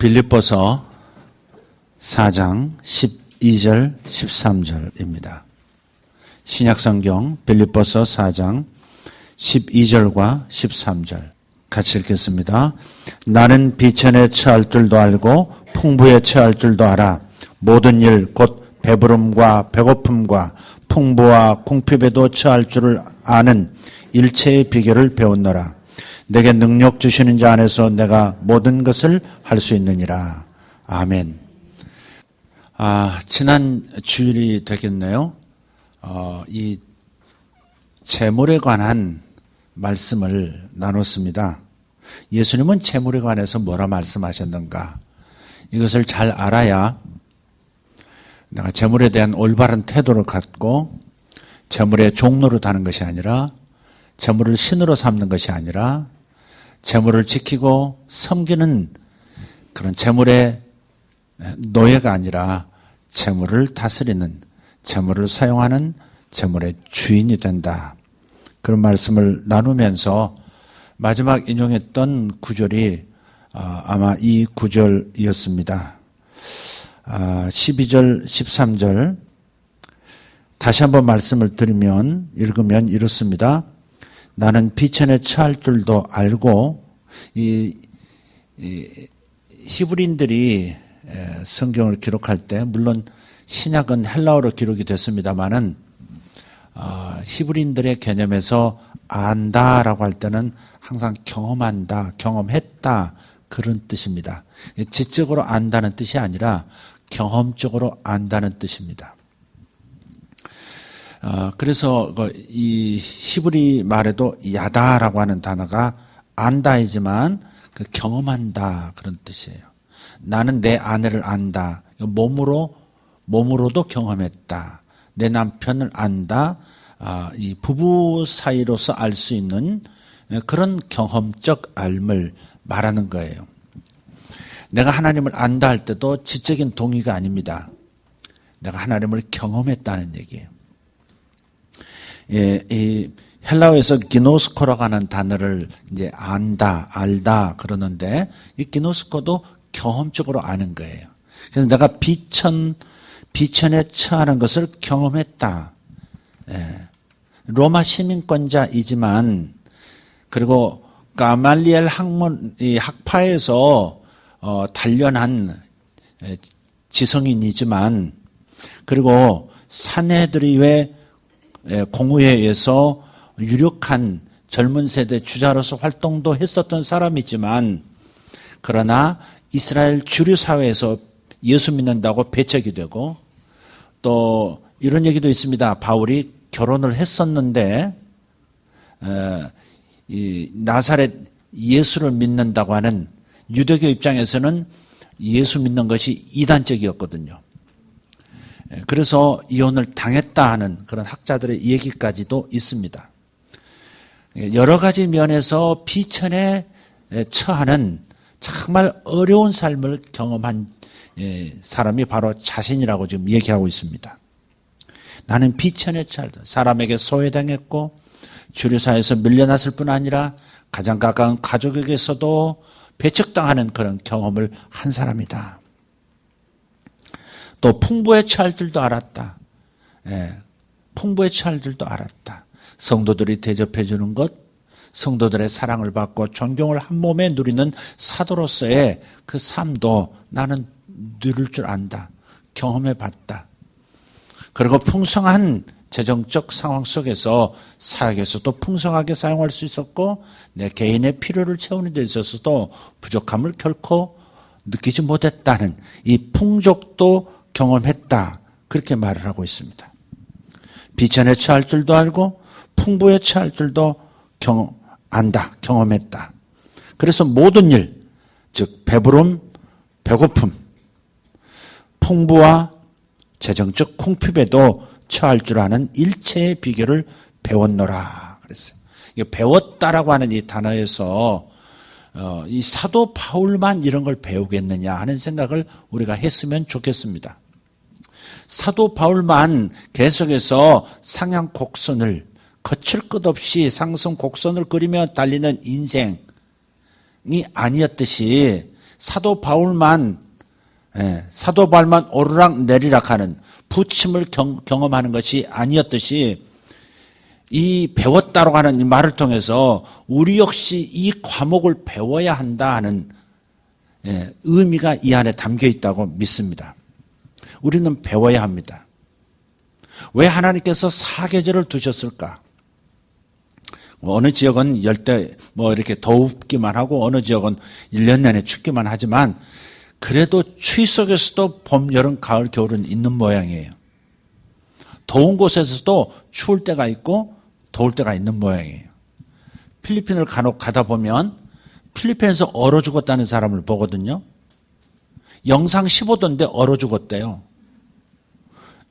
빌립보서 4장 12절 13절입니다. 신약성경 빌립보서 4장 12절과 13절 같이 읽겠습니다. 나는 비천에 처할 줄도 알고 풍부에 처할 줄도 알아. 모든 일 곧 배부름과 배고픔과 풍부와 궁핍에도 처할 줄을 아는 일체의 비결을 배웠노라. 내게 능력 주시는 자 안에서 내가 모든 것을 할 수 있느니라. 아멘. 지난 주일이 되겠네요. 이 재물에 관한 말씀을 나눴습니다. 예수님은 재물에 관해서 뭐라 말씀하셨는가? 이것을 잘 알아야 내가 재물에 대한 올바른 태도를 갖고 재물의 종로로 다는 것이 아니라 재물을 신으로 삼는 것이 아니라 재물을 지키고 섬기는 그런 재물의 노예가 아니라 재물을 다스리는, 재물을 사용하는 재물의 주인이 된다. 그런 말씀을 나누면서 마지막 인용했던 구절이 아마 이 구절이었습니다. 12절, 13절 다시 한번 말씀을 드리면 읽으면 이렇습니다. 나는 비천에 처할 줄도 알고 이 히브리인들이 성경을 기록할 때 물론 신약은 헬라어로 기록이 됐습니다마는 히브리인들의 개념에서 안다라고 할 때는 항상 경험한다, 경험했다 그런 뜻입니다. 지적으로 안다는 뜻이 아니라 경험적으로 안다는 뜻입니다. 그래서 이 히브리 말에도 야다라고 하는 단어가 안다이지만 그 경험한다 그런 뜻이에요. 나는 내 아내를 안다. 몸으로도 경험했다. 내 남편을 안다. 이 부부 사이로서 알 수 있는 그런 경험적 알을 말하는 거예요. 내가 하나님을 안다 할 때도 지적인 동의가 아닙니다. 내가 하나님을 경험했다는 얘기예요. 이 헬라어에서 기노스코라고 하는 단어를 이제 안다, 알다 그러는데 이 기노스코도 경험적으로 아는 거예요. 그래서 내가 비천에 처하는 것을 경험했다. 로마 시민권자이지만 그리고 가말리엘 학파에서 단련한 지성인이지만 그리고 산헤드림의 공의회에서 유력한 젊은 세대 주자로서 활동도 했었던 사람이지만 그러나 이스라엘 주류 사회에서 예수 믿는다고 배척이 되고 또 이런 얘기도 있습니다. 바울이 결혼을 했었는데 이 나사렛 예수를 믿는다고 하는 유대교 입장에서는 예수 믿는 것이 이단적이었거든요. 그래서 이혼을 당했다 하는 그런 학자들의 얘기까지도 있습니다. 여러 가지 면에서 비천에 처하는 정말 어려운 삶을 경험한 사람이 바로 자신이라고 지금 얘기하고 있습니다. 나는 비천에 처하다. 사람에게 소외당했고 주류사에서 밀려났을 뿐 아니라 가장 가까운 가족에게서도 배척당하는 그런 경험을 한 사람이다. 또 풍부에 처할 줄도 알았다. 풍부에 처할 줄도 알았다. 성도들이 대접해 주는 것, 성도들의 사랑을 받고 존경을 한 몸에 누리는 사도로서의 그 삶도 나는 누릴 줄 안다. 경험해 봤다. 그리고 풍성한 재정적 상황 속에서 사역에서도 풍성하게 사용할 수 있었고 내 개인의 필요를 채우는 데 있어서도 부족함을 결코 느끼지 못했다는 이 풍족도 경험했다. 그렇게 말을 하고 있습니다. 비천에 처할 줄도 알고 풍부에 처할 줄도 안다. 경험했다. 그래서 모든 일, 즉 배부름, 배고픔, 풍부와 재정적 궁핍에도 처할 줄 아는 일체의 비결을 배웠노라 그랬어요. 배웠다라고 하는 이 단어에서 이 사도 바울만 이런 걸 배우겠느냐 하는 생각을 우리가 했으면 좋겠습니다. 사도 바울만 계속해서 상향 곡선을 거칠 것 없이 상승 곡선을 그리며 달리는 인생이 아니었듯이 사도 바울만 오르락 내리락 하는 부침을 경험하는 것이 아니었듯이 이 배웠다고 하는 이 말을 통해서 우리 역시 이 과목을 배워야 한다 하는 의미가 이 안에 담겨 있다고 믿습니다. 우리는 배워야 합니다. 왜 하나님께서 사계절을 두셨을까? 어느 지역은 열대 이렇게 더웁기만 하고 어느 지역은 1년 내내 춥기만 하지만 그래도 추위 속에서도 봄, 여름, 가을, 겨울은 있는 모양이에요. 더운 곳에서도 추울 때가 있고 더울 때가 있는 모양이에요. 필리핀을 간혹 가다 보면 필리핀에서 얼어 죽었다는 사람을 보거든요. 영상 15도인데 얼어 죽었대요.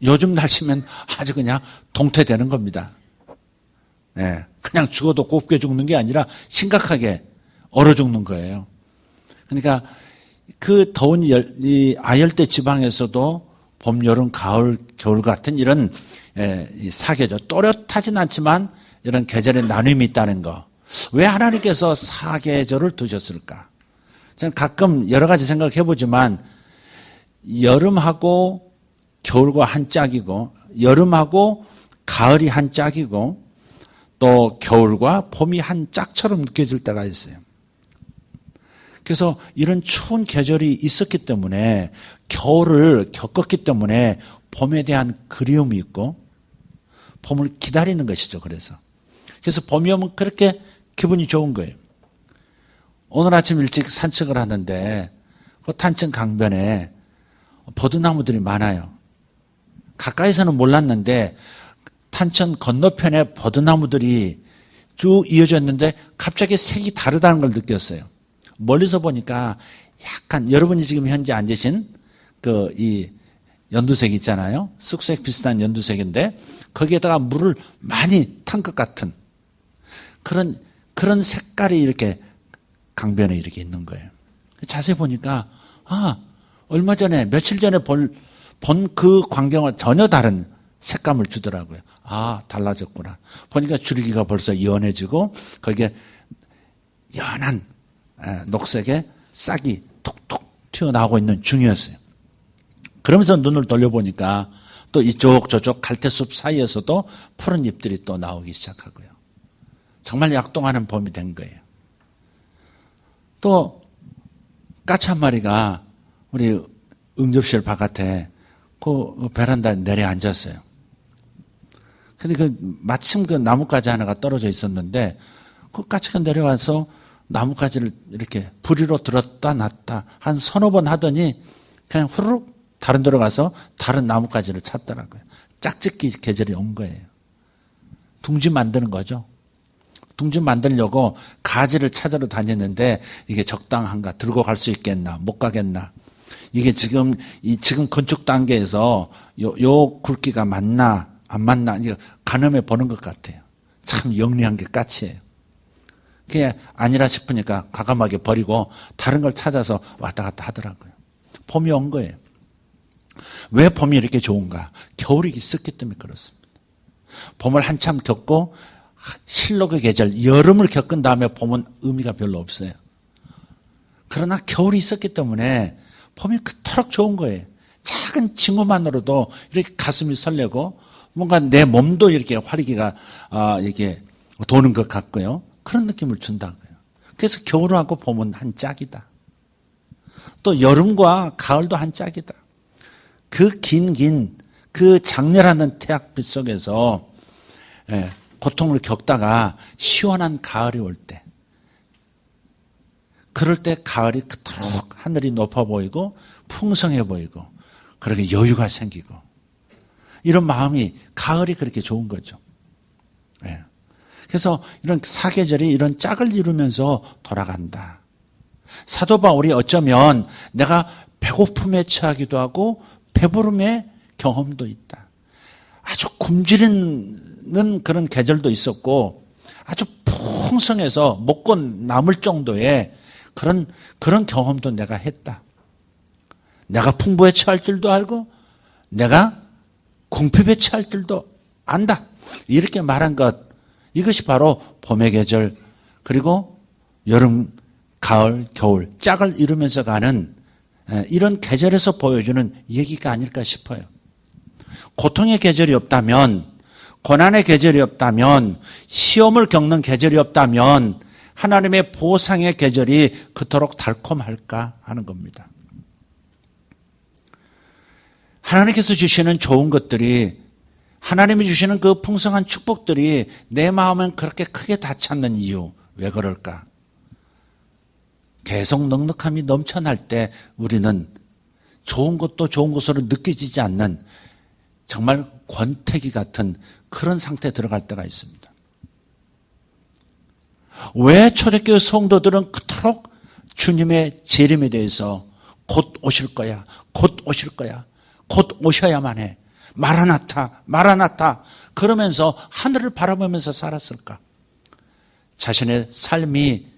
요즘 날씨면 아주 그냥 동태되는 겁니다. 그냥 죽어도 곱게 죽는 게 아니라 심각하게 얼어 죽는 거예요. 그러니까 그 더운 이 아열대 지방에서도 봄, 여름, 가을, 겨울 같은 이런 사계절, 또렷하진 않지만 이런 계절의 나눔이 있다는 거. 왜 하나님께서 사계절을 두셨을까? 저는 가끔 여러 가지 생각해 보지만 여름하고 겨울과 한 짝이고 여름하고 가을이 한 짝이고 또 겨울과 봄이 한 짝처럼 느껴질 때가 있어요. 그래서 이런 추운 계절이 있었기 때문에 겨울을 겪었기 때문에 봄에 대한 그리움이 있고 봄을 기다리는 것이죠. 그래서 봄이 오면 그렇게 기분이 좋은 거예요. 오늘 아침 일찍 산책을 하는데 그 탄천 강변에 버드나무들이 많아요. 가까이서는 몰랐는데 탄천 건너편에 버드나무들이 쭉 이어져 있는데 갑자기 색이 다르다는 걸 느꼈어요. 멀리서 보니까 약간 여러분이 지금 현재 앉으신 이 연두색 있잖아요. 쑥색 비슷한 연두색인데 거기에다가 물을 많이 탄 것 같은 그런 색깔이 이렇게 강변에 이렇게 있는 거예요. 자세히 보니까 얼마 전에 며칠 전에 본 그 광경과 전혀 다른 색감을 주더라고요. 달라졌구나. 보니까 줄기가 벌써 연해지고 거기에 연한 녹색의 싹이 톡톡 튀어나오고 있는 중이었어요. 그러면서 눈을 돌려보니까 또 이쪽 저쪽 갈대숲 사이에서도 푸른 잎들이 또 나오기 시작하고요. 정말 약동하는 봄이 된 거예요. 또 까치 한 마리가 우리 응접실 바깥에 그 베란다에 내려앉았어요. 근데 마침 그 나뭇가지 하나가 떨어져 있었는데 그 까치가 내려와서 나뭇가지를 이렇게 부리로 들었다 놨다 한 서너 번 하더니 그냥 후루룩 다른 데로 가서 다른 나뭇가지를 찾더라고요. 짝짓기 계절이 온 거예요. 둥지 만드는 거죠. 둥지 만들려고 가지를 찾으러 다녔는데 이게 적당한가, 들고 갈 수 있겠나, 못 가겠나. 이게 지금 건축 단계에서 요 굵기가 맞나 안 맞나 이거 가늠해 보는 것 같아요. 참 영리한 게 까치예요. 그게 아니라 싶으니까 과감하게 버리고 다른 걸 찾아서 왔다 갔다 하더라고요. 봄이 온 거예요. 왜 봄이 이렇게 좋은가? 겨울이 있었기 때문에 그렇습니다. 봄을 한참 겪고 실록의 계절, 여름을 겪은 다음에 봄은 의미가 별로 없어요. 그러나 겨울이 있었기 때문에 봄이 그토록 좋은 거예요. 작은 징후만으로도 이렇게 가슴이 설레고 뭔가 내 몸도 이렇게 활기가 이렇게 도는 것 같고요. 그런 느낌을 준다고요. 그래서 겨울하고 봄은 한 짝이다. 또 여름과 가을도 한 짝이다. 그 그 장렬하는 태양빛 속에서 고통을 겪다가 시원한 가을이 올 때, 그럴 때 가을이 그토록 하늘이 높아 보이고 풍성해 보이고 그렇게 여유가 생기고 이런 마음이 가을이 그렇게 좋은 거죠. 그래서 이런 사계절이 이런 짝을 이루면서 돌아간다. 사도 바울이 어쩌면 내가 배고픔에 처하기도 하고 배부름의 경험도 있다. 아주 굶주리는 그런 계절도 있었고 아주 풍성해서 먹고 남을 정도의 그런 경험도 내가 했다. 내가 풍부에 처할 줄도 알고 내가 궁핍에 처할 줄도 안다. 이렇게 말한 것, 이것이 바로 봄의 계절 그리고 여름 가을, 겨울, 짝을 이루면서 가는 이런 계절에서 보여주는 얘기가 아닐까 싶어요. 고통의 계절이 없다면, 고난의 계절이 없다면, 시험을 겪는 계절이 없다면 하나님의 보상의 계절이 그토록 달콤할까 하는 겁니다. 하나님께서 주시는 좋은 것들이, 하나님이 주시는 그 풍성한 축복들이 내 마음은 그렇게 크게 닿지 않는 이유, 왜 그럴까? 계속 넉넉함이 넘쳐날 때 우리는 좋은 것도 좋은 것으로 느껴지지 않는 정말 권태기 같은 그런 상태에 들어갈 때가 있습니다. 왜 초대교회 성도들은 그토록 주님의 재림에 대해서 곧 오실 거야, 곧 오실 거야, 곧 오셔야만 해, 마라나타, 마라나타 그러면서 하늘을 바라보면서 살았을까? 자신의 삶이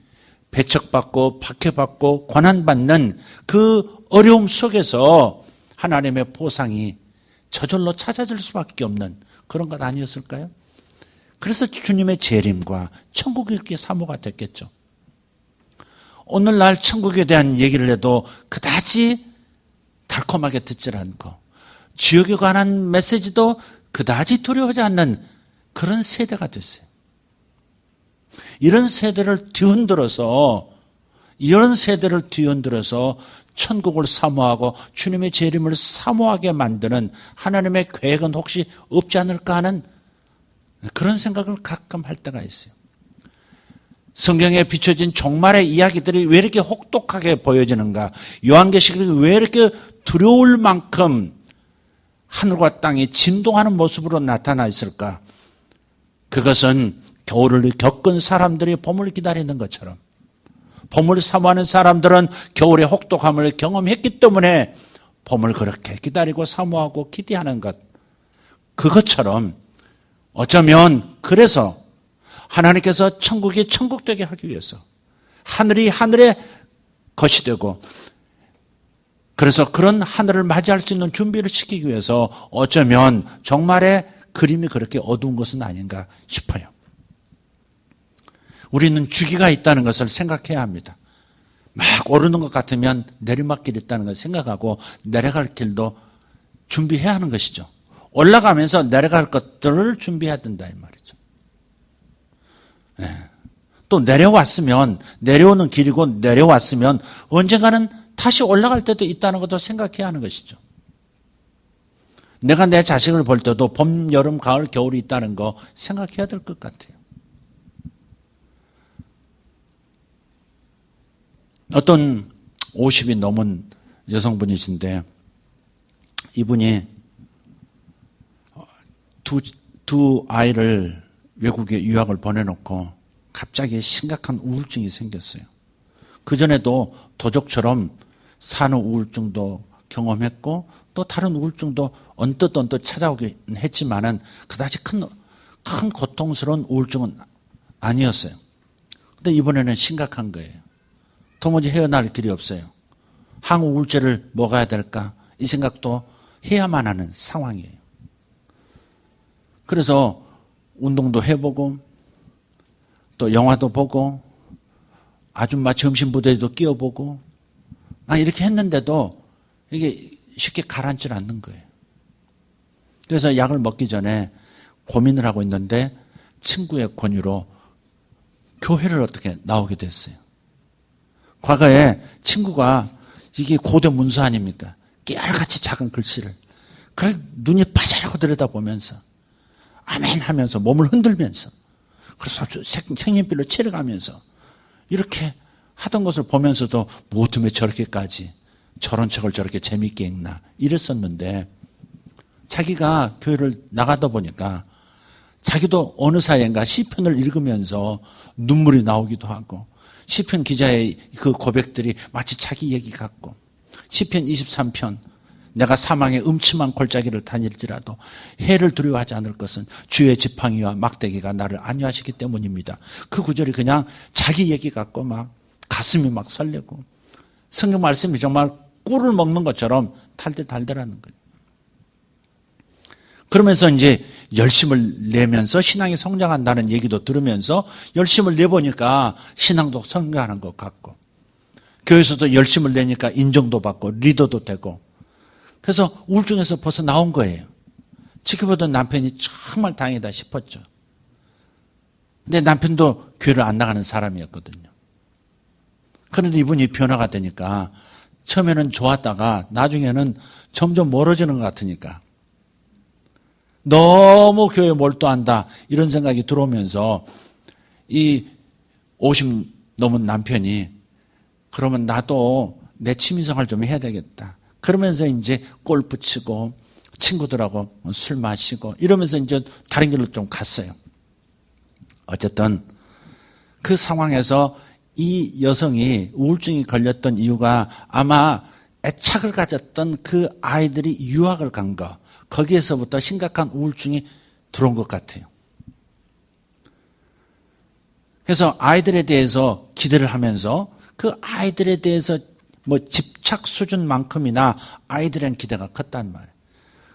배척받고 박해받고 고난받는 그 어려움 속에서 하나님의 보상이 저절로 찾아질 수밖에 없는 그런 것 아니었을까요? 그래서 주님의 재림과 천국이 그렇게 사모가 됐겠죠. 오늘날 천국에 대한 얘기를 해도 그다지 달콤하게 듣질 않고 지옥에 관한 메시지도 그다지 두려워하지 않는 그런 세대가 됐어요. 이런 세대를 뒤흔들어서 천국을 사모하고 주님의 재림을 사모하게 만드는 하나님의 계획은 혹시 없지 않을까 하는 그런 생각을 가끔 할 때가 있어요. 성경에 비춰진 종말의 이야기들이 왜 이렇게 혹독하게 보여지는가? 요한계시록이 왜 이렇게 두려울 만큼 하늘과 땅이 진동하는 모습으로 나타나 있을까? 그것은 겨울을 겪은 사람들이 봄을 기다리는 것처럼, 봄을 사모하는 사람들은 겨울의 혹독함을 경험했기 때문에 봄을 그렇게 기다리고 사모하고 기대하는 것, 그것처럼 어쩌면 그래서 하나님께서 천국이 천국되게 하기 위해서 하늘이 하늘의 것이 되고, 그래서 그런 하늘을 맞이할 수 있는 준비를 시키기 위해서 어쩌면 정말의 그림이 그렇게 어두운 것은 아닌가 싶어요. 우리는 주기가 있다는 것을 생각해야 합니다. 막 오르는 것 같으면 내리막길이 있다는 것을 생각하고 내려갈 길도 준비해야 하는 것이죠. 올라가면서 내려갈 것들을 준비해야 된다 이 말이죠. 네. 또 내려왔으면, 내려오는 길이고 내려왔으면 언젠가는 다시 올라갈 때도 있다는 것도 생각해야 하는 것이죠. 내가 내 자식을 볼 때도 봄, 여름, 가을, 겨울이 있다는 거 생각해야 될 것 같아요. 어떤 50이 넘은 여성분이신데 이분이 두 아이를 외국에 유학을 보내놓고 갑자기 심각한 우울증이 생겼어요. 그전에도 도적처럼 산후 우울증도 경험했고 또 다른 우울증도 언뜻 찾아오긴 했지만은 그다지 큰 고통스러운 우울증은 아니었어요. 근데 이번에는 심각한 거예요. 도무지 헤어날 길이 없어요. 항우울제를 먹어야 될까? 이 생각도 해야만 하는 상황이에요. 그래서 운동도 해보고 또 영화도 보고 아줌마 점심부대도 끼워보고 이렇게 했는데도 이게 쉽게 가라앉질 않는 거예요. 그래서 약을 먹기 전에 고민을 하고 있는데 친구의 권유로 교회를 어떻게 나오게 됐어요. 과거에 친구가 이게 고대 문서 아닙니까? 깨알같이 작은 글씨를 그걸 눈이 빠져라고 들여다보면서 아멘 하면서 몸을 흔들면서 그래서 색연필로 칠해가면서 이렇게 하던 것을 보면서도 뭐 때문에 저렇게까지 저런 책을 저렇게 재밌게 읽나 이랬었는데 자기가 교회를 나가다 보니까 자기도 어느 사이인가 시편을 읽으면서 눈물이 나오기도 하고 시편 기자의 그 고백들이 마치 자기 얘기 같고 시편 23편 내가 사망의 음침한 골짜기를 다닐지라도 해를 두려워하지 않을 것은 주의 지팡이와 막대기가 나를 안위하시기 때문입니다. 그 구절이 그냥 자기 얘기 같고 막 가슴이 막 설레고 성경 말씀이 정말 꿀을 먹는 것처럼 달달달달하는 거예요. 그러면서 이제 열심을 내면서 신앙이 성장한다는 얘기도 들으면서 열심을 내보니까 신앙도 성장하는 것 같고 교회에서도 열심을 내니까 인정도 받고 리더도 되고 그래서 우울증에서 벌써 나온 거예요. 지켜보던 남편이 정말 다행이다 싶었죠. 근데 남편도 교회를 안 나가는 사람이었거든요. 그런데 이분이 변화가 되니까 처음에는 좋았다가 나중에는 점점 멀어지는 것 같으니까 너무 교회에 몰두한다 이런 생각이 들어오면서 이 50 넘은 남편이 그러면 나도 내 취미생활 좀 해야 되겠다. 그러면서 이제 골프 치고 친구들하고 술 마시고 이러면서 이제 다른 길로 좀 갔어요. 어쨌든 그 상황에서 이 여성이 우울증이 걸렸던 이유가 아마 애착을 가졌던 그 아이들이 유학을 간 거, 거기에서부터 심각한 우울증이 들어온 것 같아요. 그래서 아이들에 대해서 기대를 하면서 그 아이들에 대해서 뭐 집착 수준만큼이나 아이들의 기대가 컸단 말이에요.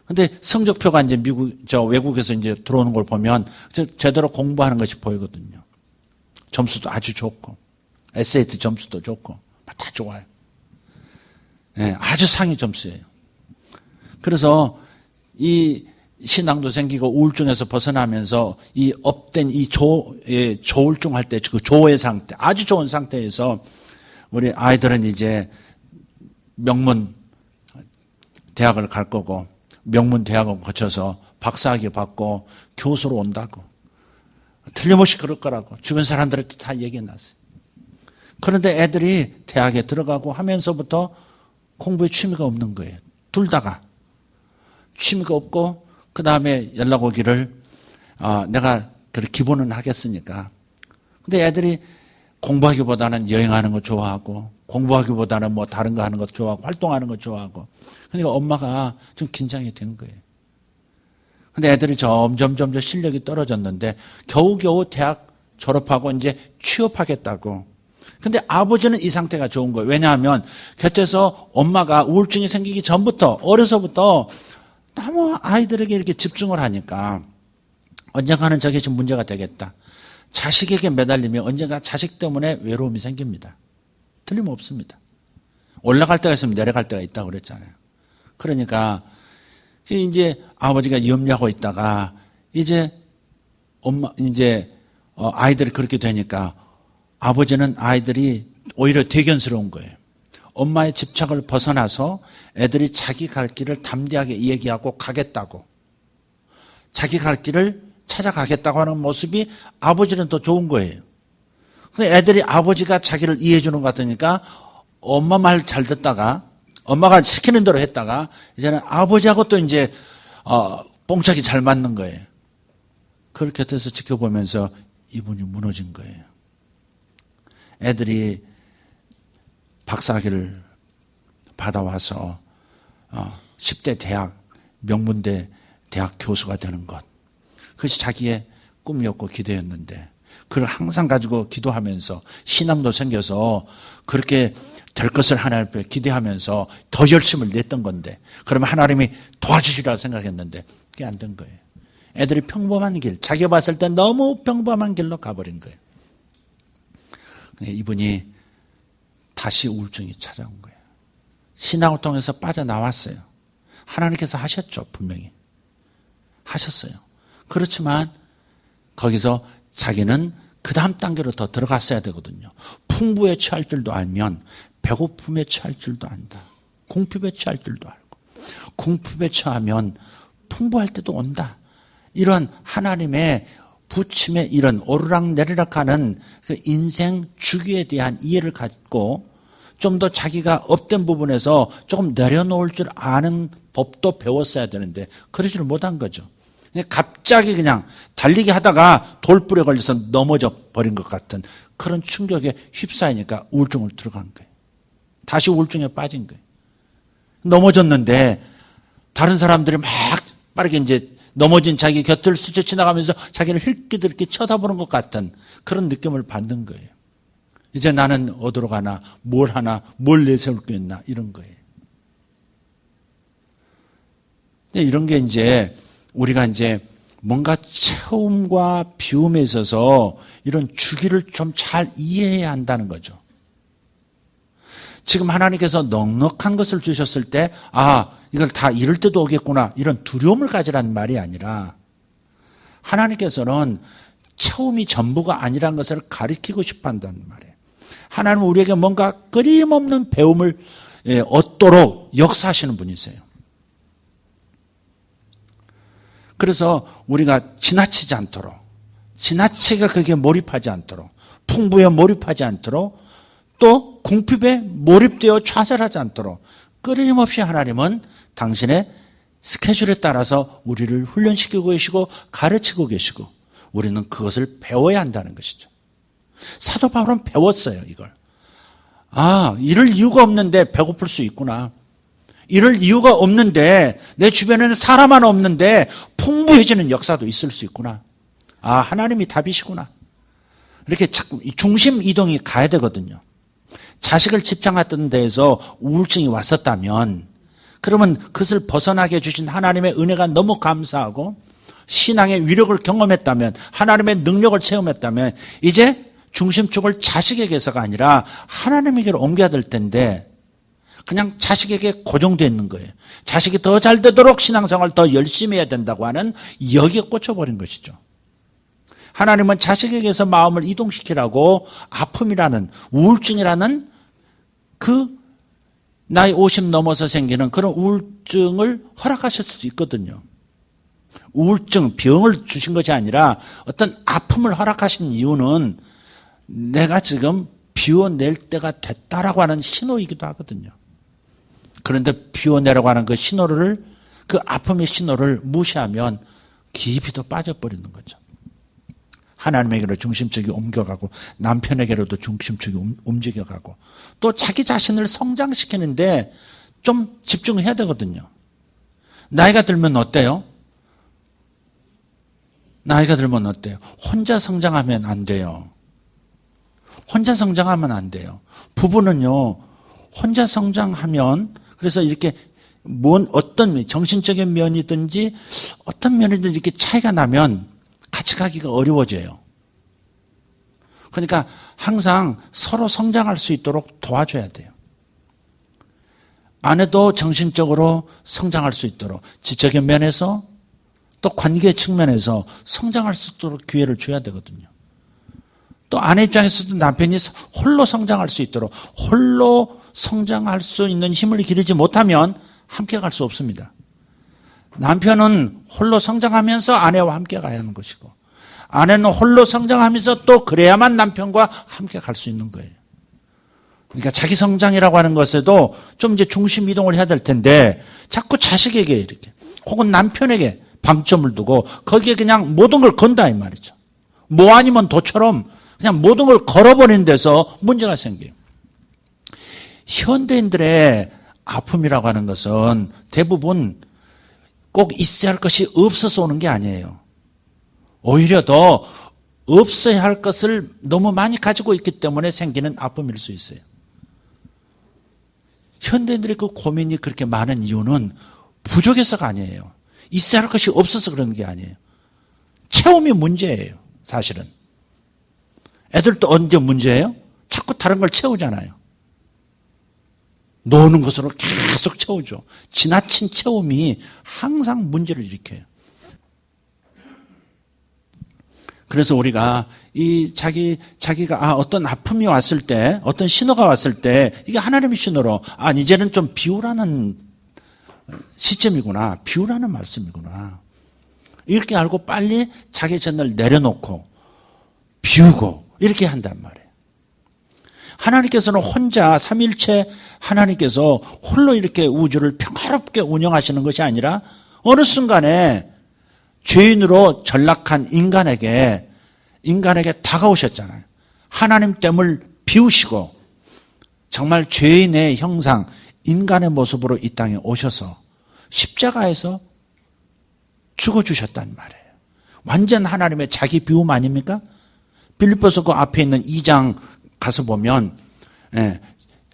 근데 성적표가 이제 외국에서 이제 들어오는 걸 보면 제대로 공부하는 것이 보이거든요. 점수도 아주 좋고, SAT 점수도 좋고, 다 좋아요. 네, 아주 상위 점수예요. 그래서 이 신앙도 생기고 우울증에서 벗어나면서 이 업된 이 조울증 할 때 그 조의 상태, 아주 좋은 상태에서 우리 아이들은 이제 명문 대학을 갈 거고 명문 대학을 거쳐서 박사학위 받고 교수로 온다고. 틀림없이 그럴 거라고 주변 사람들한테 다 얘기해 놨어요. 그런데 애들이 대학에 들어가고 하면서부터 공부에 취미가 없는 거예요. 둘 다가. 취미가 없고 그 다음에 연락 오기를 내가 기본은 하겠으니까. 근데 애들이 공부하기보다는 여행하는 거 좋아하고 공부하기보다는 뭐 다른 거 하는 거 좋아하고 활동하는 거 좋아하고 그러니까 엄마가 좀 긴장이 된 거예요. 근데 애들이 점점 실력이 떨어졌는데 겨우겨우 대학 졸업하고 이제 취업하겠다고. 근데 아버지는 이 상태가 좋은 거예요. 왜냐하면 곁에서 엄마가 우울증이 생기기 전부터 어려서부터 너무 아이들에게 이렇게 집중을 하니까 언젠가는 저게 좀 문제가 되겠다. 자식에게 매달리면 언젠가 자식 때문에 외로움이 생깁니다. 틀림없습니다. 올라갈 때가 있으면 내려갈 때가 있다고 그랬잖아요. 그러니까 이제 아버지가 염려하고 있다가 이제 아이들이 그렇게 되니까 아버지는 아이들이 오히려 대견스러운 거예요. 엄마의 집착을 벗어나서 애들이 자기 갈 길을 담대하게 얘기하고 가겠다고. 자기 갈 길을 찾아가겠다고 하는 모습이 아버지는 더 좋은 거예요. 근데 애들이 아버지가 자기를 이해해 주는 것 같으니까 엄마 말 잘 듣다가 엄마가 시키는 대로 했다가 이제는 아버지하고 또 이제 뽕짝이 잘 맞는 거예요. 그렇게 돼서 지켜보면서 이분이 무너진 거예요. 애들이 박사학위를 받아와서 10대 대학, 명문대 대학 교수가 되는 것. 그것이 자기의 꿈이었고 기대였는데 그걸 항상 가지고 기도하면서 신앙도 생겨서 그렇게 될 것을 하나님 앞에 기대하면서 더 열심을 냈던 건데 그러면 하나님이 도와주시라고 생각했는데 그게 안 된 거예요. 애들이 평범한 길, 자기가 봤을 때 너무 평범한 길로 가버린 거예요. 이분이 다시 우울증이 찾아온 거예요. 신앙을 통해서 빠져나왔어요. 하나님께서 하셨죠. 분명히. 하셨어요. 그렇지만 거기서 자기는 그 다음 단계로 더 들어갔어야 되거든요. 풍부에 취할 줄도 알면 배고픔에 취할 줄도 안다. 궁핍에 취할 줄도 알고. 궁핍에 취하면 풍부할 때도 온다. 이런 하나님의 부침에 이런 오르락내리락하는 그 인생 주기에 대한 이해를 갖고 좀 더 자기가 업된 부분에서 조금 내려놓을 줄 아는 법도 배웠어야 되는데 그러지를 못한 거죠. 갑자기 그냥 달리기 하다가 돌불에 걸려서 넘어져 버린 것 같은 그런 충격에 휩싸이니까 우울증을 들어간 거예요. 다시 우울증에 빠진 거예요. 넘어졌는데 다른 사람들이 막 빠르게 이제 넘어진 자기 곁을 스쳐 지나가면서 자기를 힐끗힐끗 쳐다보는 것 같은 그런 느낌을 받는 거예요. 이제 나는 어디로 가나, 뭘 하나, 뭘 내세울 게 있나, 이런 거예요. 이런 게 이제 우리가 이제 뭔가 체험과 비움에 있어서 이런 주기를 좀 잘 이해해야 한다는 거죠. 지금 하나님께서 넉넉한 것을 주셨을 때, 이걸 다 잃을 때도 오겠구나, 이런 두려움을 가지라는 말이 아니라, 하나님께서는 처음이 전부가 아니란 것을 가리키고 싶어 한다는 말이에요. 하나님은 우리에게 뭔가 끊임없는 배움을 얻도록 역사하시는 분이세요. 그래서 우리가 지나치지 않도록, 지나치게 거기에 몰입하지 않도록, 풍부에 몰입하지 않도록, 또 궁핍에 몰입되어 좌절하지 않도록 끊임없이 하나님은 당신의 스케줄에 따라서 우리를 훈련시키고 계시고 가르치고 계시고, 우리는 그것을 배워야 한다는 것이죠. 사도 바울은 배웠어요, 이걸. 이럴 이유가 없는데 배고플 수 있구나. 이럴 이유가 없는데, 내 주변에는 사람 하나 없는데 풍부해지는 역사도 있을 수 있구나. 하나님이 답이시구나. 이렇게 자꾸 중심 이동이 가야 되거든요. 자식을 집착했던 데에서 우울증이 왔었다면, 그러면 그것을 벗어나게 해주신 하나님의 은혜가 너무 감사하고, 신앙의 위력을 경험했다면, 하나님의 능력을 체험했다면, 이제 중심축을 자식에게서가 아니라 하나님에게로 옮겨야 될 텐데, 그냥 자식에게 고정되어 있는 거예요. 자식이 더 잘 되도록 신앙생활을 더 열심히 해야 된다고 하는 여기에 꽂혀버린 것이죠. 하나님은 자식에게서 마음을 이동시키라고 아픔이라는, 우울증이라는 그 나이 50 넘어서 생기는 그런 우울증을 허락하실 수 있거든요. 우울증, 병을 주신 것이 아니라 어떤 아픔을 허락하신 이유는 내가 지금 비워낼 때가 됐다라고 하는 신호이기도 하거든요. 그런데 비워내라고 하는 그 신호를, 그 아픔의 신호를 무시하면 깊이도 빠져버리는 거죠. 하나님에게로 중심축이 옮겨가고, 남편에게로도 중심축이 움직여가고, 또 자기 자신을 성장시키는데 좀 집중해야 되거든요. 나이가 들면 어때요? 나이가 들면 어때요? 혼자 성장하면 안 돼요. 혼자 성장하면 안 돼요. 부부는요, 혼자 성장하면, 그래서 이렇게 어떤 정신적인 면이든지 어떤 면이든 이렇게 차이가 나면 같이 가기가 어려워져요. 그러니까 항상 서로 성장할 수 있도록 도와줘야 돼요. 아내도 정신적으로 성장할 수 있도록, 지적인 면에서 또 관계 측면에서 성장할 수 있도록 기회를 줘야 되거든요. 또 아내 입장에서도 남편이 홀로 성장할 수 있도록, 홀로 성장할 수 있는 힘을 기르지 못하면 함께 갈 수 없습니다. 남편은 홀로 성장하면서 아내와 함께 가야 하는 것이고, 아내는 홀로 성장하면서 또 그래야만 남편과 함께 갈 수 있는 거예요. 그러니까 자기 성장이라고 하는 것에도 좀 이제 중심 이동을 해야 될 텐데, 자꾸 자식에게 이렇게 혹은 남편에게 방점을 두고 거기에 그냥 모든 걸 건다 이 말이죠. 뭐 아니면 도처럼 그냥 모든 걸 걸어버리는 데서 문제가 생겨요. 현대인들의 아픔이라고 하는 것은 대부분 꼭 있어야 할 것이 없어서 오는 게 아니에요. 오히려 더 없어야 할 것을 너무 많이 가지고 있기 때문에 생기는 아픔일 수 있어요. 현대인들의 그 고민이 그렇게 많은 이유는 부족해서가 아니에요. 있어야 할 것이 없어서 그러는 게 아니에요. 체험이 문제예요, 사실은. 애들도 언제 문제예요? 자꾸 다른 걸 채우잖아요. 노는 것으로 계속 채우죠. 지나친 체험이 항상 문제를 일으켜요. 그래서 우리가 자기가 어떤 아픔이 왔을 때, 어떤 신호가 왔을 때, 이게 하나님의 신호로, 이제는 좀 비우라는 시점이구나, 비우라는 말씀이구나, 이렇게 알고 빨리 자기 전을 내려놓고 비우고 이렇게 한단 말이에요. 하나님께서는 혼자 삼일체 하나님께서 홀로 이렇게 우주를 평화롭게 운영하시는 것이 아니라 어느 순간에 죄인으로 전락한 인간에게 다가오셨잖아요. 하나님 됨을 비우시고 정말 죄인의 형상, 인간의 모습으로 이 땅에 오셔서 십자가에서 죽어주셨단 말이에요. 완전 하나님의 자기 비움 아닙니까? 빌립보서 그 앞에 있는 2장 가서 보면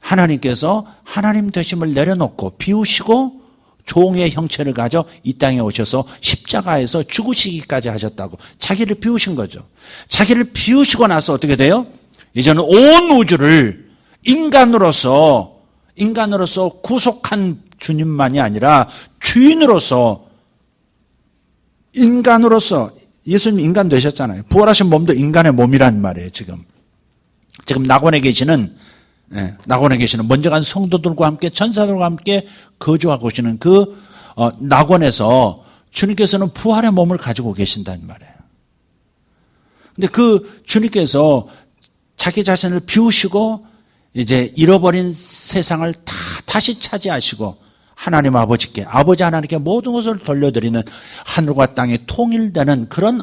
하나님께서 하나님 되심을 내려놓고 비우시고 종의 형체를 가져 이 땅에 오셔서 십자가에서 죽으시기까지 하셨다고 자기를 비우신 거죠. 자기를 비우시고 나서 어떻게 돼요? 이제는 온 우주를 인간으로서 인간으로서 구속한 주님만이 아니라 주인으로서 인간으로서 예수님 인간 되셨잖아요. 부활하신 몸도 인간의 몸이란 말이에요. 지금 낙원에 계시는 먼저 간 성도들과 함께 천사들과 함께 거주하고 계시는 그 낙원에서 주님께서는 부활의 몸을 가지고 계신다는 말이에요. 근데 그 주님께서 자기 자신을 비우시고 이제 잃어버린 세상을 다시 차지하시고 하나님 아버지께, 아버지 하나님께 모든 것을 돌려드리는 하늘과 땅이 통일되는 그런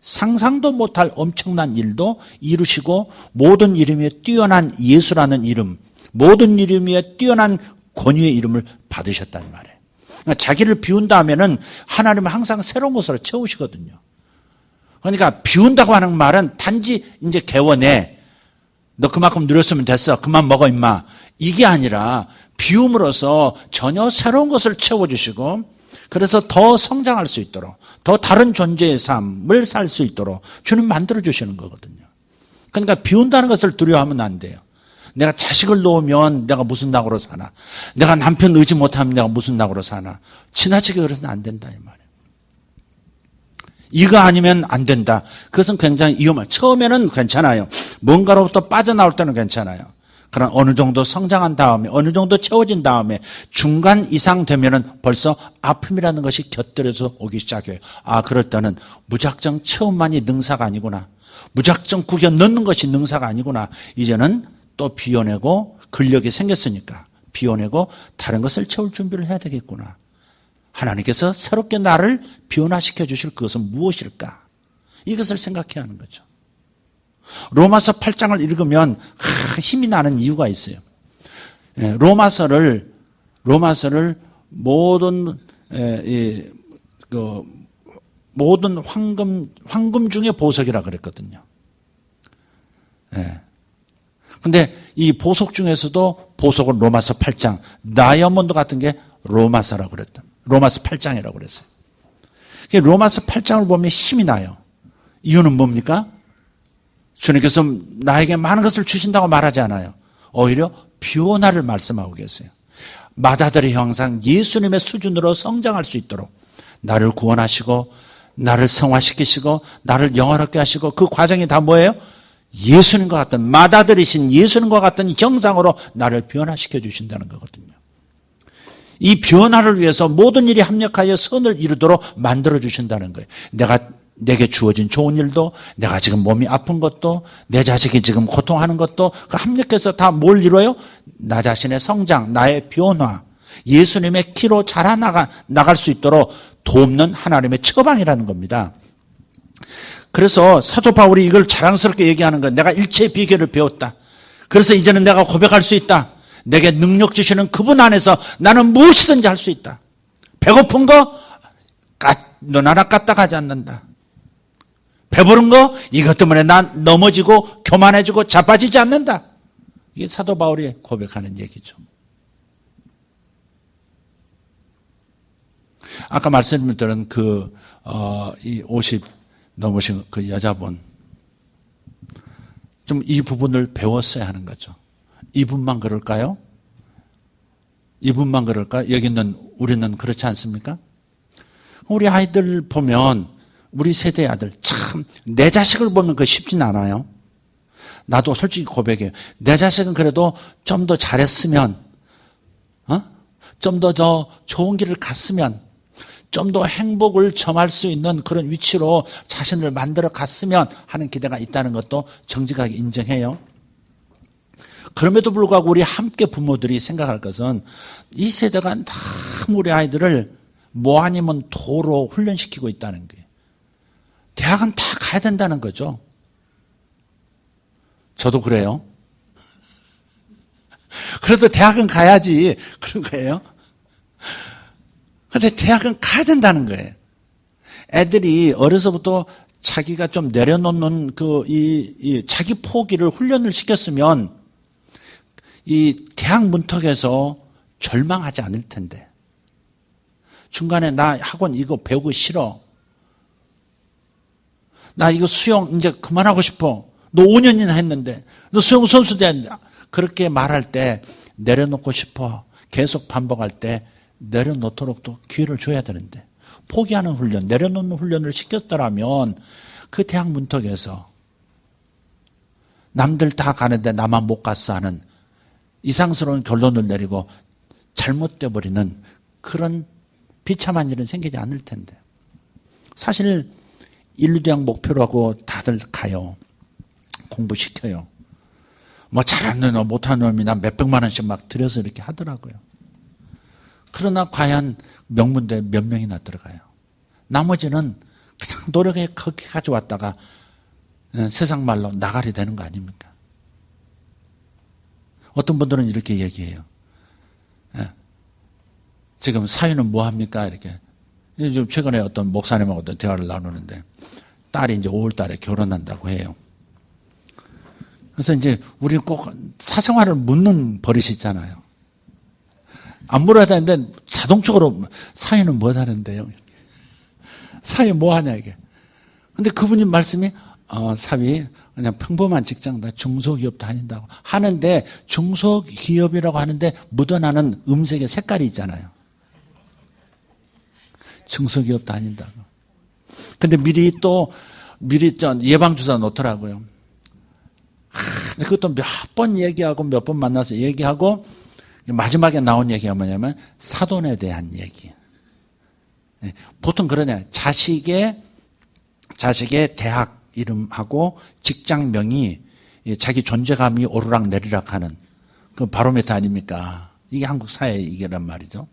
상상도 못할 엄청난 일도 이루시고 모든 이름 위에 뛰어난 예수라는 이름, 모든 이름 위에 뛰어난 권위의 이름을 받으셨단 말이에요. 그러니까 자기를 비운 다음에는 하나님은 항상 새로운 것으로 채우시거든요. 그러니까 비운다고 하는 말은 단지 이제 개원해. 너 그만큼 누렸으면 됐어. 그만 먹어 임마. 이게 아니라 비움으로써 전혀 새로운 것을 채워주시고 그래서 더 성장할 수 있도록 더 다른 존재의 삶을 살 수 있도록 주님 만들어주시는 거거든요. 그러니까 비운다는 것을 두려워하면 안 돼요. 내가 자식을 놓으면 내가 무슨 낙으로 사나. 내가 남편 의지 못하면 내가 무슨 낙으로 사나. 지나치게 그래서는 안 된다 이 말이에요. 이거 아니면 안 된다. 그것은 굉장히 위험해요. 처음에는 괜찮아요. 뭔가로부터 빠져나올 때는 괜찮아요. 그러나 어느 정도 성장한 다음에 어느 정도 채워진 다음에 중간 이상 되면은 벌써 아픔이라는 것이 곁들여서 오기 시작해요. 아, 그럴 때는 무작정 체험만이 능사가 아니구나. 무작정 구겨 넣는 것이 능사가 아니구나. 이제는 또 비워내고 근력이 생겼으니까 비워내고 다른 것을 채울 준비를 해야 되겠구나. 하나님께서 새롭게 나를 변화시켜 주실 그것은 무엇일까? 이것을 생각해야 하는 거죠. 로마서 8장을 읽으면 힘이 나는 이유가 있어요. 로마서를 모든 황금 중의 보석이라 그랬거든요. 근데 이 보석 중에서도 보석은 로마서 8장, 다이아몬드 같은 게 로마서라고 그랬다. 로마서 8장이라고 그랬어요. 로마서 8장을 보면 힘이 나요. 이유는 뭡니까? 주님께서 나에게 많은 것을 주신다고 말하지 않아요. 오히려 변화를 말씀하고 계세요. 맏아들의 형상 예수님의 수준으로 성장할 수 있도록 나를 구원하시고 나를 성화시키시고 나를 영화롭게 하시고 그 과정이 다 뭐예요? 예수님과 같은 맏아들이신 예수님과 같은 형상으로 나를 변화시켜 주신다는 거거든요. 이 변화를 위해서 모든 일이 합력하여 선을 이루도록 만들어 주신다는 거예요. 내게 주어진 좋은 일도, 내가 지금 몸이 아픈 것도, 내 자식이 지금 고통하는 것도 그 합력해서 다 뭘 이루어요? 나 자신의 성장, 나의 변화, 예수님의 키로 자라나갈 수 있도록 돕는 하나님의 처방이라는 겁니다. 그래서 사도 바울이 이걸 자랑스럽게 얘기하는 건 내가 일체의 비결을 배웠다. 그래서 이제는 내가 고백할 수 있다. 내게 능력 주시는 그분 안에서 나는 무엇이든지 할 수 있다. 배고픈 거 눈 하나 까딱하지 않는다. 배부른 거 이것 때문에 난 넘어지고 교만해지고 자빠지지 않는다. 이게 사도 바울이 고백하는 얘기죠. 아까 말씀드린 이 50 넘으신 그 여자분 좀 이 부분을 배웠어야 하는 거죠. 이분만 그럴까요? 이분만 그럴까요? 여기 있는 우리는 그렇지 않습니까? 우리 아이들 보면 우리 세대의 아들 참 내 자식을 보면 그거 쉽진 않아요. 나도 솔직히 고백해요. 내 자식은 그래도 좀 더 잘했으면 좀 더 좋은 길을 갔으면 좀 더 행복을 점할 수 있는 그런 위치로 자신을 만들어 갔으면 하는 기대가 있다는 것도 정직하게 인정해요. 그럼에도 불구하고 우리 함께 부모들이 생각할 것은 이 세대가 너무 우리 아이들을 뭐 아니면 도로 훈련시키고 있다는 거예요. 대학은 다 가야 된다는 거죠. 저도 그래요. 그래도 대학은 가야지 그런 거예요. 그런데 대학은 가야 된다는 거예요. 애들이 어려서부터 자기가 좀 내려놓는 이 자기 포기를 훈련을 시켰으면 이 대학 문턱에서 절망하지 않을 텐데. 중간에 나 학원 이거 배우고 싫어. 나 이거 수영 이제 그만하고 싶어. 너 5년이나 했는데 너 수영 선수 돼야 된다. 그렇게 말할 때 내려놓고 싶어 계속 반복할 때 내려놓도록 또 기회를 줘야 되는데, 포기하는 훈련, 내려놓는 훈련을 시켰더라면 그 대학 문턱에서 남들 다 가는데 나만 못 갔어 하는 이상스러운 결론을 내리고 잘못돼 버리는 그런 비참한 일은 생기지 않을 텐데, 사실 인류대학 목표로 하고 다들 가요. 공부시켜요. 뭐 잘하는 놈 못하는 놈이 나 몇백만 원씩 막 들여서 이렇게 하더라고요. 그러나 과연 명문대 몇 명이나 들어가요. 나머지는 그냥 노력에 거기까지 왔다가 세상 말로 나가리 되는 거 아닙니까? 어떤 분들은 이렇게 얘기해요. 지금 사위는 뭐 합니까? 이렇게. 지금 최근에 어떤 목사님하고 대화를 나누는데, 딸이 이제 5월 달에 결혼한다고 해요. 그래서 이제 우리는 꼭 사생활을 묻는 버릇이 있잖아요. 안 물어야 되는데 자동적으로 사위는 뭐 하는데요? 사위 뭐 하냐 이게. 근데 그분이 말씀이 사위 그냥 평범한 직장다, 중소기업 다닌다고 하는데, 중소기업이라고 하는데 묻어나는 음색의 색깔이 있잖아요. 중소기업 다닌다고. 근데 미리 예방주사 놓더라고요. 그것도 몇 번 얘기하고 몇 번 만나서 얘기하고 마지막에 나온 얘기가 뭐냐면 사돈에 대한 얘기. 보통 그러냐. 자식의 대학 이름하고 직장명이 자기 존재감이 오르락 내리락 하는 그 바로미터 아닙니까? 이게 한국 사회의 이게란 말이죠.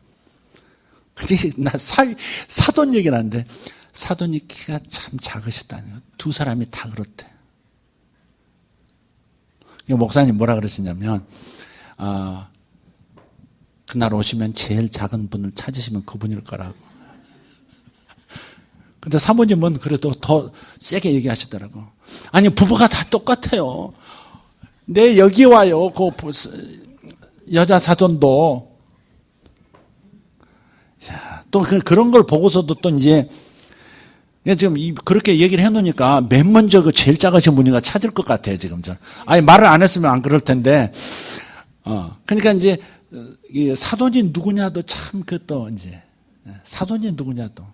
근데 나 사돈 얘기를 하는데, 사돈이 키가 참 작으시다니요. 두 사람이 다 그렇대. 목사님 뭐라 그러시냐면, 그날 오시면 제일 작은 분을 찾으시면 그분일 거라고. 근데 사모님은 그래도 더 세게 얘기하시더라고. 아니, 부부가 다 똑같아요. 내 여기 와요. 그 여자 사돈도. 또 그런 걸 보고서도 또 이제 지금 그렇게 얘기를 해놓으니까 맨 먼저 그 제일 작으신 분이가 찾을 것 같아요, 지금 저는. 아니, 말을 안 했으면 안 그럴 텐데. 그러니까 이제 사돈이 누구냐도 참 또 이제 사돈이 누구냐도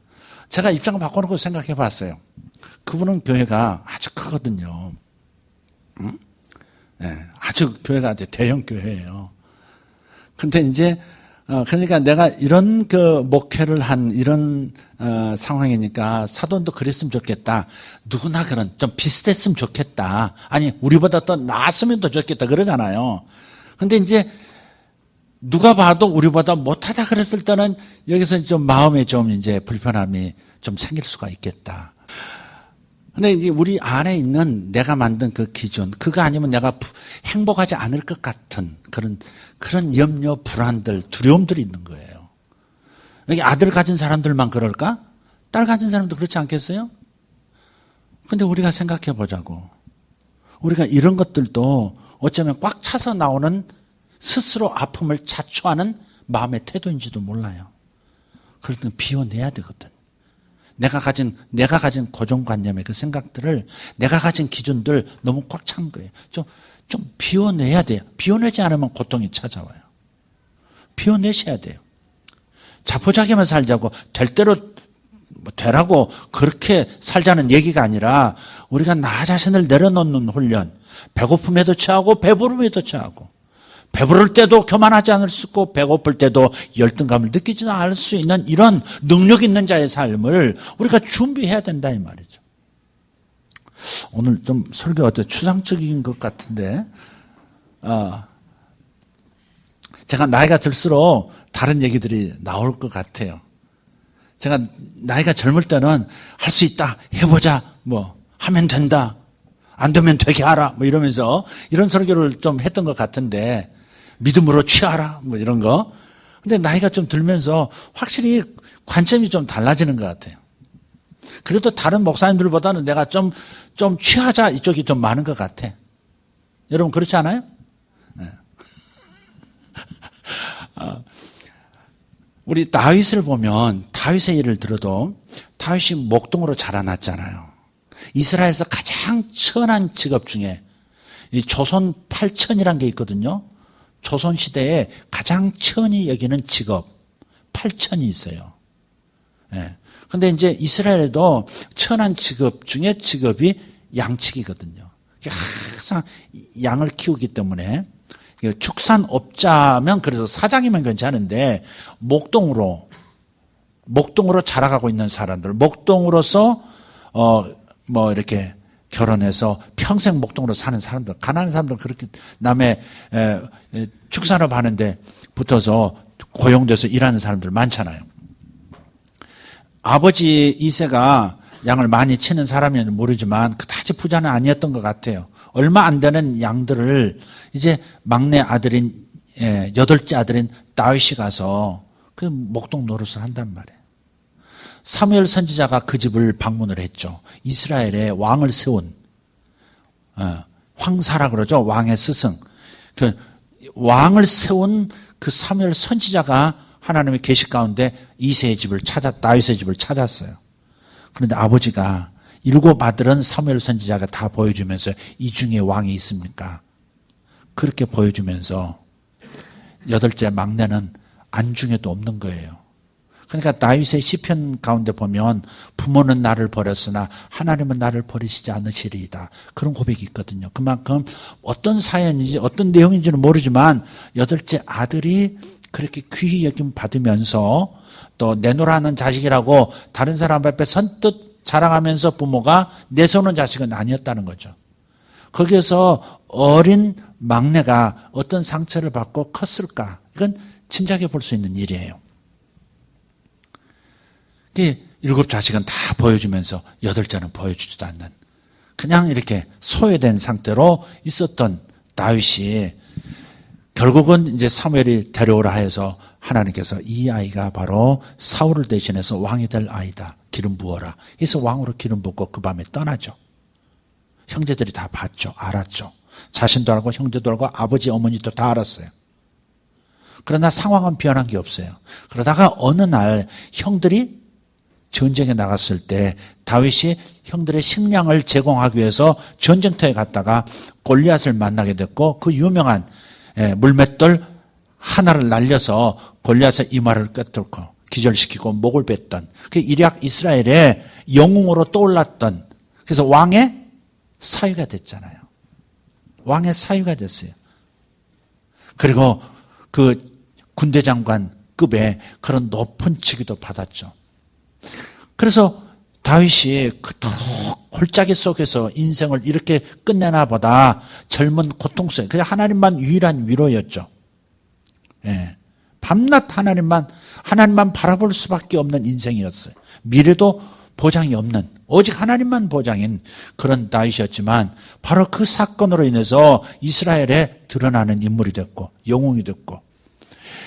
제가 입장 바꿔놓고 생각해 봤어요. 그분은 교회가 아주 크거든요. 응? 네, 아주 교회가 이제 대형 교회예요. 근데 이제 그러니까 내가 이런 목회를 한 이런 상황이니까 사돈도 그랬으면 좋겠다. 누구나 그런 좀 비슷했으면 좋겠다. 아니, 우리보다 더 나았으면 더 좋겠다 그러잖아요. 근데 이제 누가 봐도 우리보다 못하다 그랬을 때는 여기서 좀 마음에 좀 이제 불편함이 좀 생길 수가 있겠다. 근데 이제 우리 안에 있는 내가 만든 그 기준, 그거 아니면 내가 행복하지 않을 것 같은 그런 염려, 불안들, 두려움들이 있는 거예요. 여기 아들 가진 사람들만 그럴까? 딸 가진 사람도 그렇지 않겠어요? 근데 우리가 생각해 보자고. 우리가 이런 것들도 어쩌면 꽉 차서 나오는 스스로 아픔을 자초하는 마음의 태도인지도 몰라요. 그럴 때는 비워내야 되거든. 내가 가진 고정관념의 그 생각들을, 내가 가진 기준들 너무 꽉 찬 거예요. 좀 비워내야 돼요. 비워내지 않으면 고통이 찾아와요. 비워내셔야 돼요. 자포자기만 살자고, 될 대로 되라고 그렇게 살자는 얘기가 아니라, 우리가 나 자신을 내려놓는 훈련, 배고픔에도 처하고 배부름에도 처하고, 배부를 때도 교만하지 않을 수 있고 배고플 때도 열등감을 느끼지 않을 수 있는 이런 능력 있는 자의 삶을 우리가 준비해야 된다 이 말이죠. 오늘 좀 설교가 어때 추상적인 것 같은데, 제가 나이가 들수록 다른 얘기들이 나올 것 같아요. 제가 나이가 젊을 때는 할 수 있다, 해보자, 뭐 하면 된다, 안 되면 되게 하라, 뭐 이러면서 이런 설교를 좀 했던 것 같은데, 믿음으로 취하라, 뭐 이런 거. 근데 나이가 좀 들면서 확실히 관점이 좀 달라지는 것 같아요. 그래도 다른 목사님들보다는 내가 좀 취하자 이쪽이 좀 많은 것 같아. 여러분 그렇지 않아요? 네. 우리 다윗을 보면, 다윗의 예를 들어도 다윗이 목동으로 자라났잖아요. 이스라엘에서 가장 천한 직업 중에 이 조선 8천이라는 게 있거든요. 조선시대에 가장 천히 여기는 직업, 8천이 있어요. 예. 근데 이제 이스라엘에도 천한 직업 중에 직업이 양치기거든요. 항상 양을 키우기 때문에 축산업자면 그래도 사장이면 괜찮은데 목동으로 자라가고 있는 사람들, 목동으로서 이렇게 결혼해서 평생 목동으로 사는 사람들, 가난한 사람들 그렇게 남의 축산업 하는데 붙어서 고용돼서 일하는 사람들 많잖아요. 아버지 이세가 양을 많이 치는 사람이었는지 모르지만 그다지 부자는 아니었던 것 같아요. 얼마 안 되는 양들을 이제 막내 아들인 여덟째 아들인 다윗이 가서 그 목동 노릇을 한단 말이에요. 사무엘 선지자가 그 집을 방문을 했죠. 이스라엘에 왕을 세운 황사라 그러죠. 왕의 스승. 그 왕을 세운 그 사무엘 선지자가 하나님의 계시 가운데 이새의 집을 다윗의 집을 찾았어요. 그런데 아버지가 7 아들은 사무엘 선지자가 다 보여주면서 이 중에 왕이 있습니까? 그렇게 보여주면서 8째 막내는 안중에도 없는 거예요. 그러니까 다윗의 시편 가운데 보면 부모는 나를 버렸으나 하나님은 나를 버리시지 않으시리이다. 그런 고백이 있거든요. 그만큼 어떤 사연인지 어떤 내용인지는 모르지만 8째 아들이 그렇게 귀히 여김 받으면서 또 내놓으라는 자식이라고 다른 사람 앞에 선뜻 자랑하면서 부모가 내세우는 자식은 아니었다는 거죠. 거기에서 어린 막내가 어떤 상처를 받고 컸을까? 이건 짐작해 볼 수 있는 일이에요. 7 자식은 다 보여주면서 8째는 보여주지도 않는 그냥 이렇게 소외된 상태로 있었던 다윗이 결국은 이제 사무엘이 데려오라 해서 하나님께서 이 아이가 바로 사울을 대신해서 왕이 될 아이다. 기름 부어라. 그래서 왕으로 기름 붓고 그 밤에 떠나죠. 형제들이 다 봤죠. 알았죠. 자신도 알고 형제도 알고 아버지 어머니도 다 알았어요. 그러나 상황은 변한 게 없어요. 그러다가 어느 날 형들이 전쟁에 나갔을 때 다윗이 형들의 식량을 제공하기 위해서 전쟁터에 갔다가 골리앗을 만나게 됐고 그 유명한 물맷돌 하나를 날려서 골리앗의 이마를 꿰뚫고 기절시키고 목을 뱉던 그 일약 이스라엘의 영웅으로 떠올랐던 그래서 왕의 사위가 됐잖아요. 왕의 사위가 됐어요. 그리고 그 군대장관급의 그런 높은 직위도 받았죠. 그래서 다윗이 그토록 골짜기 속에서 인생을 이렇게 끝내나 보다 젊은 고통스러운 그냥 하나님만 유일한 위로였죠. 예. 밤낮 하나님만 바라볼 수밖에 없는 인생이었어요. 미래도 보장이 없는 오직 하나님만 보장인 그런 다윗이었지만 바로 그 사건으로 인해서 이스라엘에 드러나는 인물이 됐고 영웅이 됐고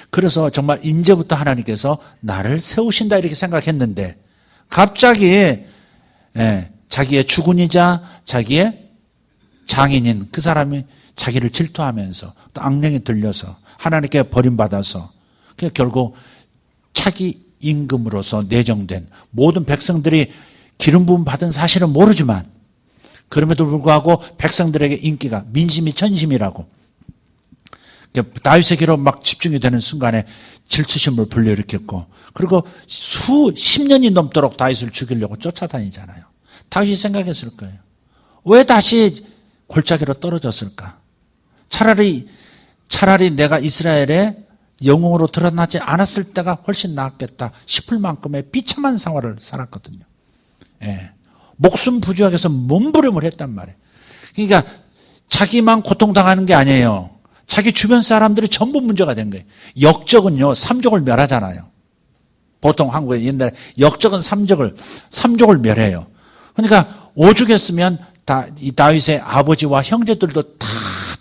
그래서 정말 이제부터 하나님께서 나를 세우신다 이렇게 생각했는데 갑자기 자기의 주군이자 자기의 장인인 그 사람이 자기를 질투하면서 또 악령이 들려서 하나님께 버림받아서 결국 차기 임금으로서 내정된 모든 백성들이 기름 부음 받은 사실은 모르지만 그럼에도 불구하고 백성들에게 인기가 민심이 천심이라고 다윗에게로 막 집중이 되는 순간에 질투심을 불러일으켰고 그리고 수십 년이 넘도록 다윗을 죽이려고 쫓아다니잖아요. 다윗이 생각했을 거예요. 왜 다시 골짜기로 떨어졌을까? 차라리 내가 이스라엘의 영웅으로 드러나지 않았을 때가 훨씬 나았겠다 싶을 만큼의 비참한 생활을 살았거든요. 예. 목숨 부지하게서 몸부림을 했단 말이에요. 그러니까 자기만 고통당하는 게 아니에요. 자기 주변 사람들이 전부 문제가 된 거예요. 역적은요, 3족을 멸하잖아요. 보통 한국에 옛날에 역적은 3족을 멸해요. 그러니까 오죽했으면 이 다윗의 아버지와 형제들도 다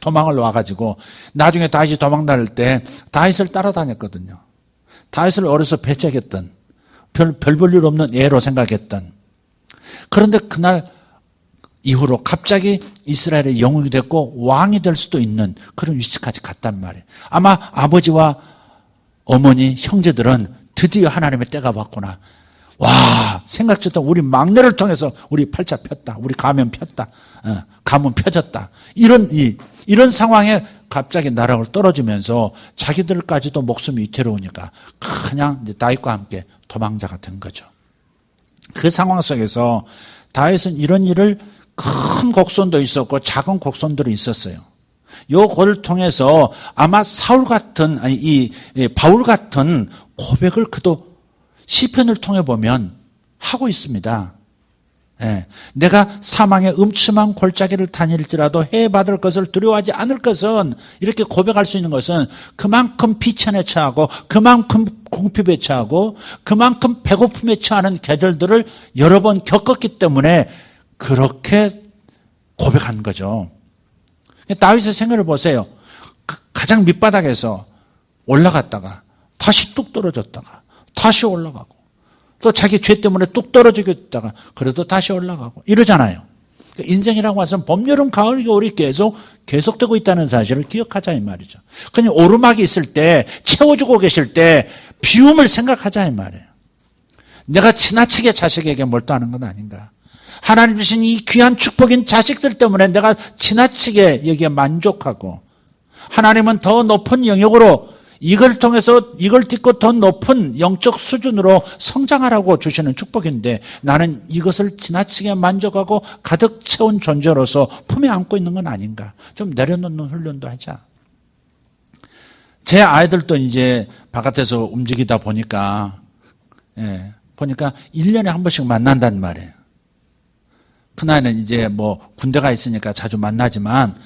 도망을 와가지고 나중에 다윗이 도망 나를 때 다윗을 따라다녔거든요. 다윗을 어려서 배척했던 별 볼 일 없는 애로 생각했던 그런데 그날 이후로 갑자기 이스라엘의 영웅이 됐고 왕이 될 수도 있는 그런 위치까지 갔단 말이에요. 아마 아버지와 어머니, 형제들은 드디어 하나님의 때가 왔구나. 와, 생각지도 우리 막내를 통해서 우리 팔자 폈다. 우리 가면 폈다. 가문 펴졌다. 이런 상황에 갑자기 나락을 떨어지면서 자기들까지도 목숨이 위태로우니까 그냥 이제 다윗과 함께 도망자가 된 거죠. 그 상황 속에서 다윗은 이런 일을 큰 곡선도 있었고 작은 곡선들이 있었어요. 요걸 통해서 아마 사울 같은 바울 같은 고백을 그도 시편을 통해 보면 하고 있습니다. 예, 내가 사망의 음침한 골짜기를 다닐지라도 해받을 것을 두려워하지 않을 것은, 이렇게 고백할 수 있는 것은 그만큼 비천에 처하고 그만큼 궁핍에 처하고 그만큼 배고픔에 처하는 계절들을 여러 번 겪었기 때문에 그렇게 고백한 거죠. 다윗의 생애를 보세요. 가장 밑바닥에서 올라갔다가 다시 뚝 떨어졌다가 다시 올라가고 또 자기 죄 때문에 뚝 떨어지게 됐다가 그래도 다시 올라가고 이러잖아요. 인생이라고 해서 봄, 여름, 가을, 겨울이 계속되고 있다는 사실을 기억하자 이 말이죠. 그냥 오르막이 있을 때, 채워주고 계실 때 비움을 생각하자 이 말이에요. 내가 지나치게 자식에게 몰두하는 건 아닌가. 하나님 주신 이 귀한 축복인 자식들 때문에 내가 지나치게 여기에 만족하고, 하나님은 더 높은 영역으로 이걸 통해서 이걸 딛고 더 높은 영적 수준으로 성장하라고 주시는 축복인데 나는 이것을 지나치게 만족하고 가득 채운 존재로서 품에 안고 있는 건 아닌가. 좀 내려놓는 훈련도 하자. 제 아이들도 이제 바깥에서 움직이다 보니까 1년에 한 번씩 만난단 말이에요. 큰아이는 이제 뭐 군대가 있으니까 자주 만나지만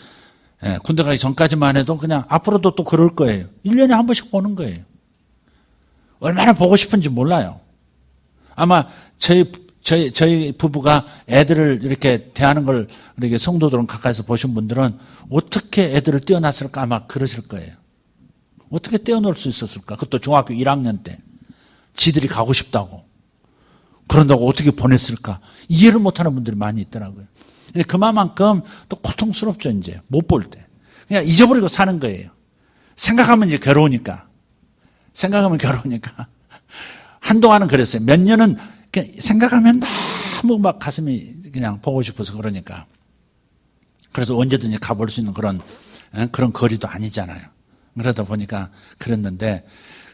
군대 가기 전까지만 해도 그냥 앞으로도 또 그럴 거예요. 1년에 한 번씩 보는 거예요. 얼마나 보고 싶은지 몰라요. 아마 저희 부부가 애들을 이렇게 대하는 걸 이렇게 성도들은 가까이서 보신 분들은 어떻게 애들을 떼어놨을까 아마 그러실 거예요. 어떻게 떼어놓을 수 있었을까? 그것도 중학교 1학년 때. 지들이 가고 싶다고. 그런다고 어떻게 보냈을까? 이해를 못하는 분들이 많이 있더라고요. 그만큼 또 고통스럽죠, 이제. 못 볼 때. 그냥 잊어버리고 사는 거예요. 생각하면 이제 괴로우니까. 한동안은 그랬어요. 몇 년은 그냥 생각하면 너무 막 가슴이 그냥 보고 싶어서 그러니까. 그래서 언제든지 가볼 수 있는 그런 거리도 아니잖아요. 그러다 보니까 그랬는데.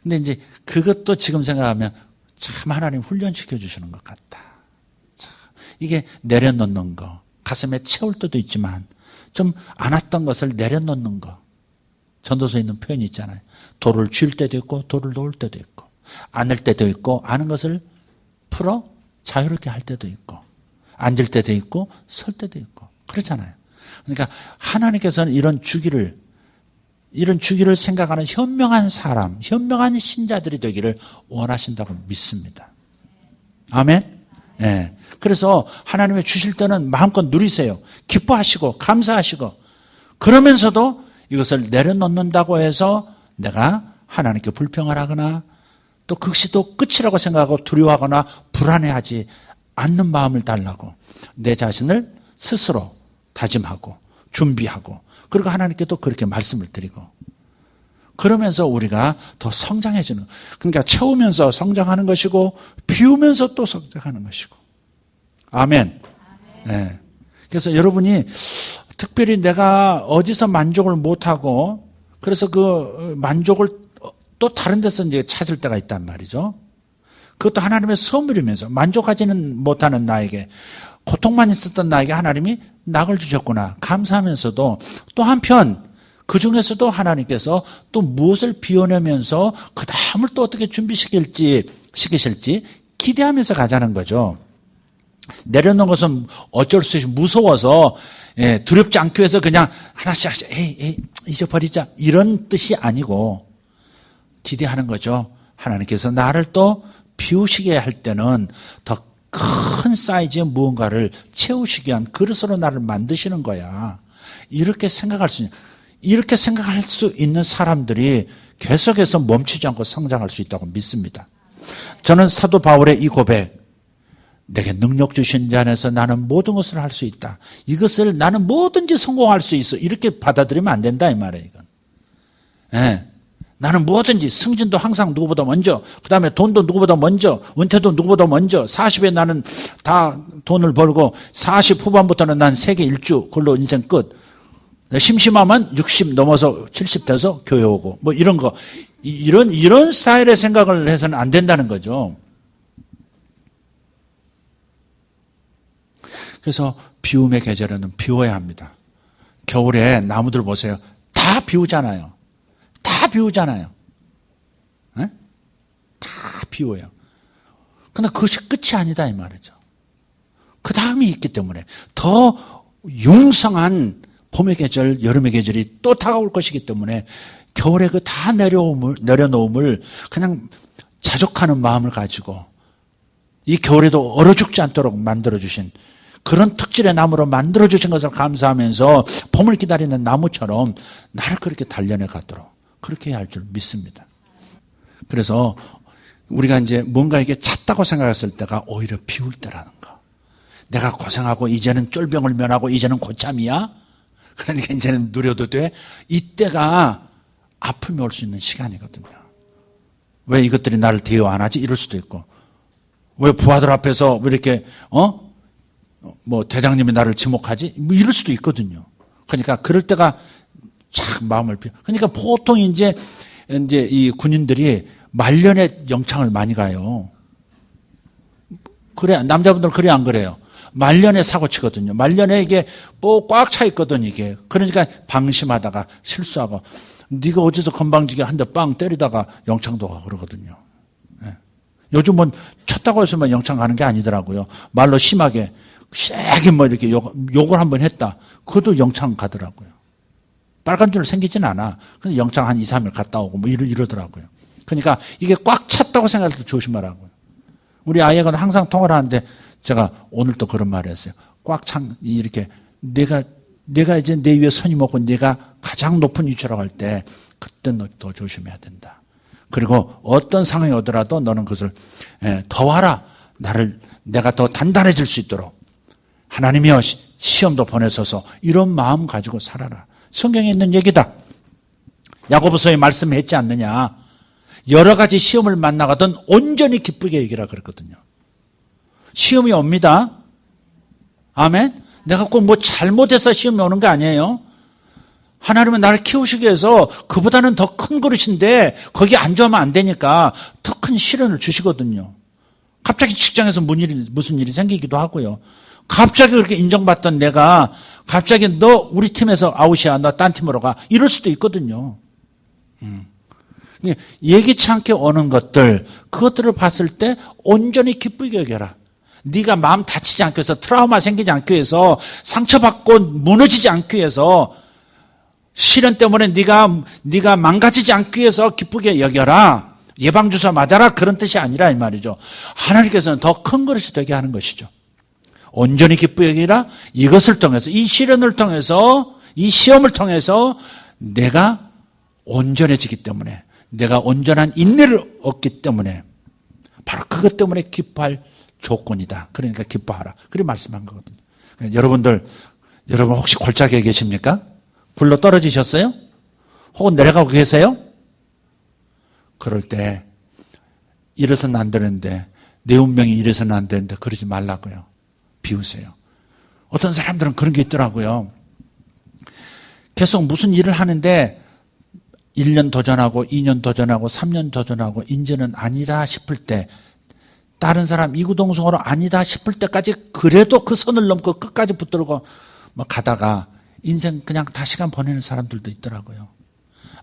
근데 이제 그것도 지금 생각하면 참 하나님 훈련시켜 주시는 것 같다. 참 이게 내려놓는 거. 가슴에 채울 때도 있지만 좀 안았던 것을 내려놓는 거. 전도서에 있는 표현이 있잖아요. 돌을 쥘 때도 있고 돌을 놓을 때도 있고 안을 때도 있고 아는 것을 풀어 자유롭게 할 때도 있고 앉을 때도 있고 설 때도 있고 그렇잖아요. 그러니까 하나님께서는 이런 주기를 생각하는 현명한 사람, 현명한 신자들이 되기를 원하신다고 믿습니다. 아멘? 네. 그래서 하나님의 주실 때는 마음껏 누리세요. 기뻐하시고 감사하시고 그러면서도 이것을 내려놓는다고 해서 내가 하나님께 불평을 하거나 또 그것이 또 끝이라고 생각하고 두려워하거나 불안해하지 않는 마음을 달라고 내 자신을 스스로 다짐하고 준비하고 그리고 하나님께 또 그렇게 말씀을 드리고 그러면서 우리가 더 성장해지는, 그러니까 채우면서 성장하는 것이고 비우면서 또 성장하는 것이고. 아멘. 네. 그래서 여러분이 특별히 내가 어디서 만족을 못하고 그래서 그 만족을 또 다른 데서 이제 찾을 때가 있단 말이죠. 그것도 하나님의 선물이면서 만족하지는 못하는 나에게, 고통만 있었던 나에게 하나님이 낙을 주셨구나 감사하면서도 또 한편 그 중에서도 하나님께서 또 무엇을 비워내면서 그 다음을 또 어떻게 시키실지 기대하면서 가자는 거죠. 내려놓는 것은 어쩔 수 없이 무서워서 두렵지 않기 위해서 그냥 하나씩 에이 잊어버리자 이런 뜻이 아니고 기대하는 거죠. 하나님께서 나를 또 비우시게 할 때는 더 큰 사이즈의 무언가를 채우시기 위한 그릇으로 나를 만드시는 거야. 이렇게 생각할 수 있는 사람들이 계속해서 멈추지 않고 성장할 수 있다고 믿습니다. 저는 사도 바울의 이 고백, 내게 능력 주신 자 안에서 나는 모든 것을 할 수 있다. 이것을 나는 뭐든지 성공할 수 있어. 이렇게 받아들이면 안 된다 이 말이에요. 이건. 네. 나는 뭐든지 승진도 항상 누구보다 먼저, 그 다음에 돈도 누구보다 먼저, 은퇴도 누구보다 먼저, 40에 나는 다 돈을 벌고 40 후반부터는 난 세계 일주, 그걸로 인생 끝. 심심하면 60 넘어서 70 돼서 교회 오고 뭐 이런 거 이런 스타일의 생각을 해서는 안 된다는 거죠. 그래서 비움의 계절에는 비워야 합니다. 겨울에 나무들 보세요. 다 비우잖아요. 다 비우잖아요. 네? 다 비워요. 그러나 그것이 끝이 아니다 이 말이죠. 그 다음이 있기 때문에 더 융성한 봄의 계절, 여름의 계절이 또 다가올 것이기 때문에 겨울에 그 다 내려놓음을 그냥 자족하는 마음을 가지고 이 겨울에도 얼어 죽지 않도록 만들어주신 그런 특질의 나무로 만들어주신 것을 감사하면서 봄을 기다리는 나무처럼 나를 그렇게 단련해 가도록 그렇게 해야 할 줄 믿습니다. 그래서 우리가 이제 뭔가 이게 찼다고 생각했을 때가 오히려 비울 때라는 거. 내가 고생하고 이제는 쫄병을 면하고 이제는 고참이야? 그러니까 이제는 누려도 돼? 이때가 아픔이 올 수 있는 시간이거든요. 왜 이것들이 나를 대우 안 하지? 이럴 수도 있고. 왜 부하들 앞에서 왜 이렇게, 뭐 대장님이 나를 지목하지? 뭐 이럴 수도 있거든요. 그러니까 그럴 때가 참 마음을 그러니까 보통 이제 이 군인들이 말년에 영창을 많이 가요. 그래, 남자분들 그래 안 그래요? 말년에 사고 치거든요. 말년에 이게 뭐 꽉 차 있거든, 이게. 그러니까 방심하다가 실수하고, 네가 어디서 건방지게 한 대 빵 때리다가 영창도 가고 그러거든요. 네. 요즘은 쳤다고 해서만 영창 가는 게 아니더라고요. 말로 심하게, 세게 뭐 이렇게 욕을 한번 했다. 그것도 영창 가더라고요. 빨간 줄 생기진 않아. 근데 영창 한 2, 3일 갔다 오고 뭐 이러더라고요. 그러니까 이게 꽉 찼다고 생각할 때 조심하라고요. 우리 아이가 항상 통화를 하는데 제가 오늘 또 그런 말을 했어요. 꽉 찬, 이렇게 내가 이제 내 위에 선임 없고 내가 가장 높은 위치로 갈 때 그때 너 더 조심해야 된다. 그리고 어떤 상황이 오더라도 너는 그것을 더 와라. 내가 더 단단해질 수 있도록 하나님이여 시험도 보내소서 이런 마음 가지고 살아라. 성경에 있는 얘기다. 야고보서에 말씀했지 않느냐. 여러 가지 시험을 만나거든 온전히 기쁘게 여기라 그랬거든요. 시험이 옵니다. 아멘. 내가 꼭 뭐 잘못해서 시험이 오는 게 아니에요. 하나님은 나를 키우시기 위해서 그보다는 더 큰 그릇인데 거기 앉아오면 안 되니까 더 큰 시련을 주시거든요. 갑자기 직장에서 무슨 일이 생기기도 하고요. 갑자기 그렇게 인정받던 내가 갑자기 너 우리 팀에서 아웃이야. 너 딴 팀으로 가. 이럴 수도 있거든요. 예기치 않게 오는 것들, 그것들을 봤을 때 온전히 기쁘게 여겨라. 네가 마음 다치지 않기 위해서, 트라우마 생기지 않기 위해서, 상처받고 무너지지 않기 위해서, 시련 때문에 네가 망가지지 않기 위해서 기쁘게 여겨라. 예방주사 맞아라. 그런 뜻이 아니라 이 말이죠. 하나님께서는 더 큰 그릇이 되게 하는 것이죠. 온전히 기쁘게 여기라. 이것을 통해서, 이 시련을 통해서, 이 시험을 통해서 내가 온전해지기 때문에, 내가 온전한 인내를 얻기 때문에 바로 그것 때문에 기뻐할 조건이다. 그러니까 기뻐하라. 그렇게 말씀한 거거든요. 여러분 혹시 골짜기에 계십니까? 굴러 떨어지셨어요? 혹은 내려가고 계세요? 그럴 때 이래서는 안 되는데 내 운명이 이래서는 안 되는데 그러지 말라고요. 비우세요. 어떤 사람들은 그런 게 있더라고요. 계속 무슨 일을 하는데 1년 도전하고 2년 도전하고 3년 도전하고 이제는 아니다 싶을 때 다른 사람 이구동성으로 아니다 싶을 때까지 그래도 그 선을 넘고 끝까지 붙들고 뭐 가다가 인생 그냥 다 시간 보내는 사람들도 있더라고요.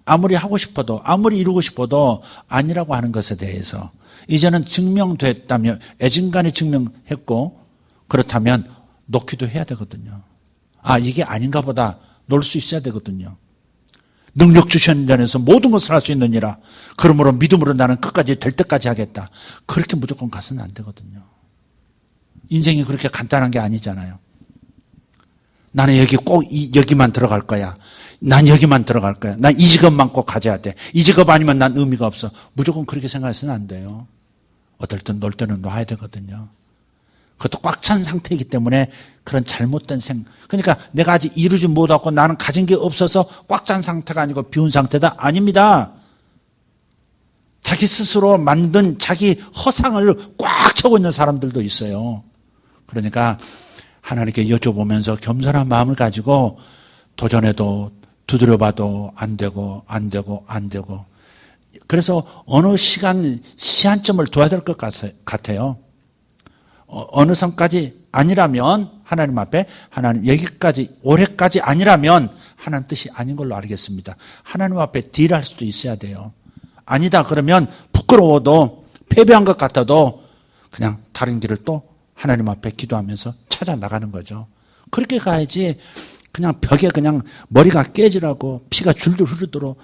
아무리 하고 싶어도 아무리 이루고 싶어도 아니라고 하는 것에 대해서 이제는 증명됐다면 애진간에 증명했고 그렇다면 놓기도 해야 되거든요. 아 이게 아닌가 보다 놓을 수 있어야 되거든요. 능력 주시는 자에서 모든 것을 할 수 있느니라. 그러므로 믿음으로 나는 끝까지 될 때까지 하겠다. 그렇게 무조건 가서는 안 되거든요. 인생이 그렇게 간단한 게 아니잖아요. 나는 여기만 들어갈 거야. 난 여기만 들어갈 거야. 난 이 직업만 꼭 가져야 돼. 이 직업 아니면 난 의미가 없어. 무조건 그렇게 생각해서는 안 돼요. 어떨 땐 놀 때는 놔야 되거든요. 그것도 꽉 찬 상태이기 때문에 그런 잘못된 그러니까 내가 아직 이루지 못하고 나는 가진 게 없어서 꽉 찬 상태가 아니고 비운 상태다? 아닙니다. 자기 스스로 만든 자기 허상을 꽉 차고 있는 사람들도 있어요. 그러니까 하나님께 여쭤보면서 겸손한 마음을 가지고 도전해도 두드려봐도 안 되고 안 되고 안 되고. 그래서 어느 시한점을 둬야 될 것 같아요. 어느 선까지 아니라면 하나님 앞에 하나님 여기까지 올해까지 아니라면 하나님 뜻이 아닌 걸로 알겠습니다. 하나님 앞에 딜할 수도 있어야 돼요. 아니다 그러면 부끄러워도 패배한 것 같아도 그냥 다른 길을 또 하나님 앞에 기도하면서 찾아 나가는 거죠. 그렇게 가야지 그냥 벽에 그냥 머리가 깨지라고 피가 줄줄 흐르도록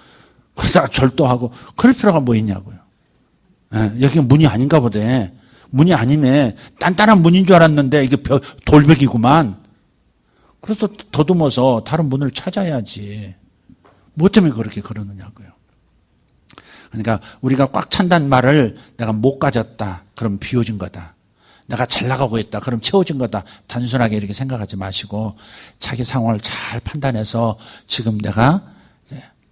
그러다가 절도하고 그럴 필요가 뭐 있냐고요. 여기가 문이 아닌가 보대. 문이 아니네. 단단한 문인 줄 알았는데 이게 돌벽이구만. 그래서 더듬어서 다른 문을 찾아야지. 뭐 때문에 그렇게 그러느냐고요. 그러니까 우리가 꽉 찬다는 말을 내가 못 가졌다. 그럼 비워진 거다. 내가 잘 나가고 있다. 그럼 채워진 거다. 단순하게 이렇게 생각하지 마시고 자기 상황을 잘 판단해서 지금 내가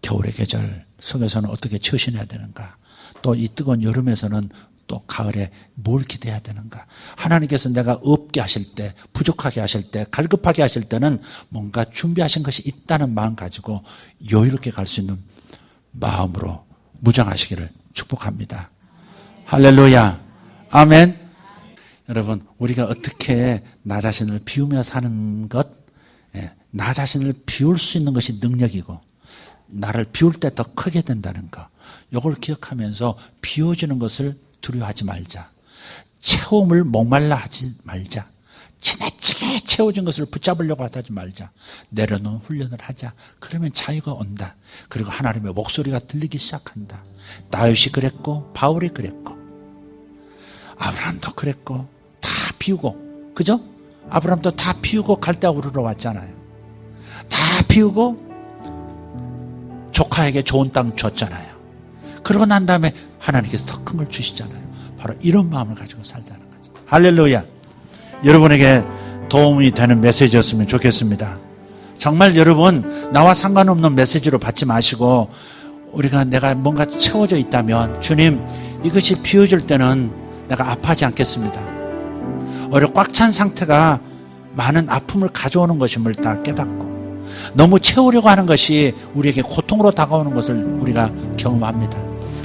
겨울의 계절 속에서는 어떻게 처신해야 되는가. 또 이 뜨거운 여름에서는 또 가을에 뭘 기대해야 되는가. 하나님께서 내가 없게 하실 때, 부족하게 하실 때, 갈급하게 하실 때는 뭔가 준비하신 것이 있다는 마음 가지고 여유롭게 갈 수 있는 마음으로 무장하시기를 축복합니다. 할렐루야. 아멘. 여러분, 우리가 어떻게 나 자신을 비우며 사는 것, 나 자신을 비울 수 있는 것이 능력이고 나를 비울 때 더 크게 된다는 거, 이걸 기억하면서 비워지는 것을 두려워하지 말자. 채움을 목말라 하지 말자. 지나치게 채워진 것을 붙잡으려고 하지 말자. 내려놓은 훈련을 하자. 그러면 자유가 온다. 그리고 하나님의 목소리가 들리기 시작한다. 다윗이 그랬고 바울이 그랬고 아브라함도 그랬고 다 비우고, 그죠? 아브라함도 다 비우고 갈대아 우르러 왔잖아요. 다 비우고 조카에게 좋은 땅 줬잖아요. 그러고 난 다음에 하나님께서 더 큰 걸 주시잖아요. 바로 이런 마음을 가지고 살자는 거죠. 할렐루야. 여러분에게 도움이 되는 메시지였으면 좋겠습니다. 정말 여러분, 나와 상관없는 메시지로 받지 마시고 우리가 내가 뭔가 채워져 있다면 주님, 이것이 비워질 때는 내가 아파하지 않겠습니다. 오히려 꽉 찬 상태가 많은 아픔을 가져오는 것임을 다 깨닫고 너무 채우려고 하는 것이 우리에게 고통으로 다가오는 것을 우리가 경험합니다.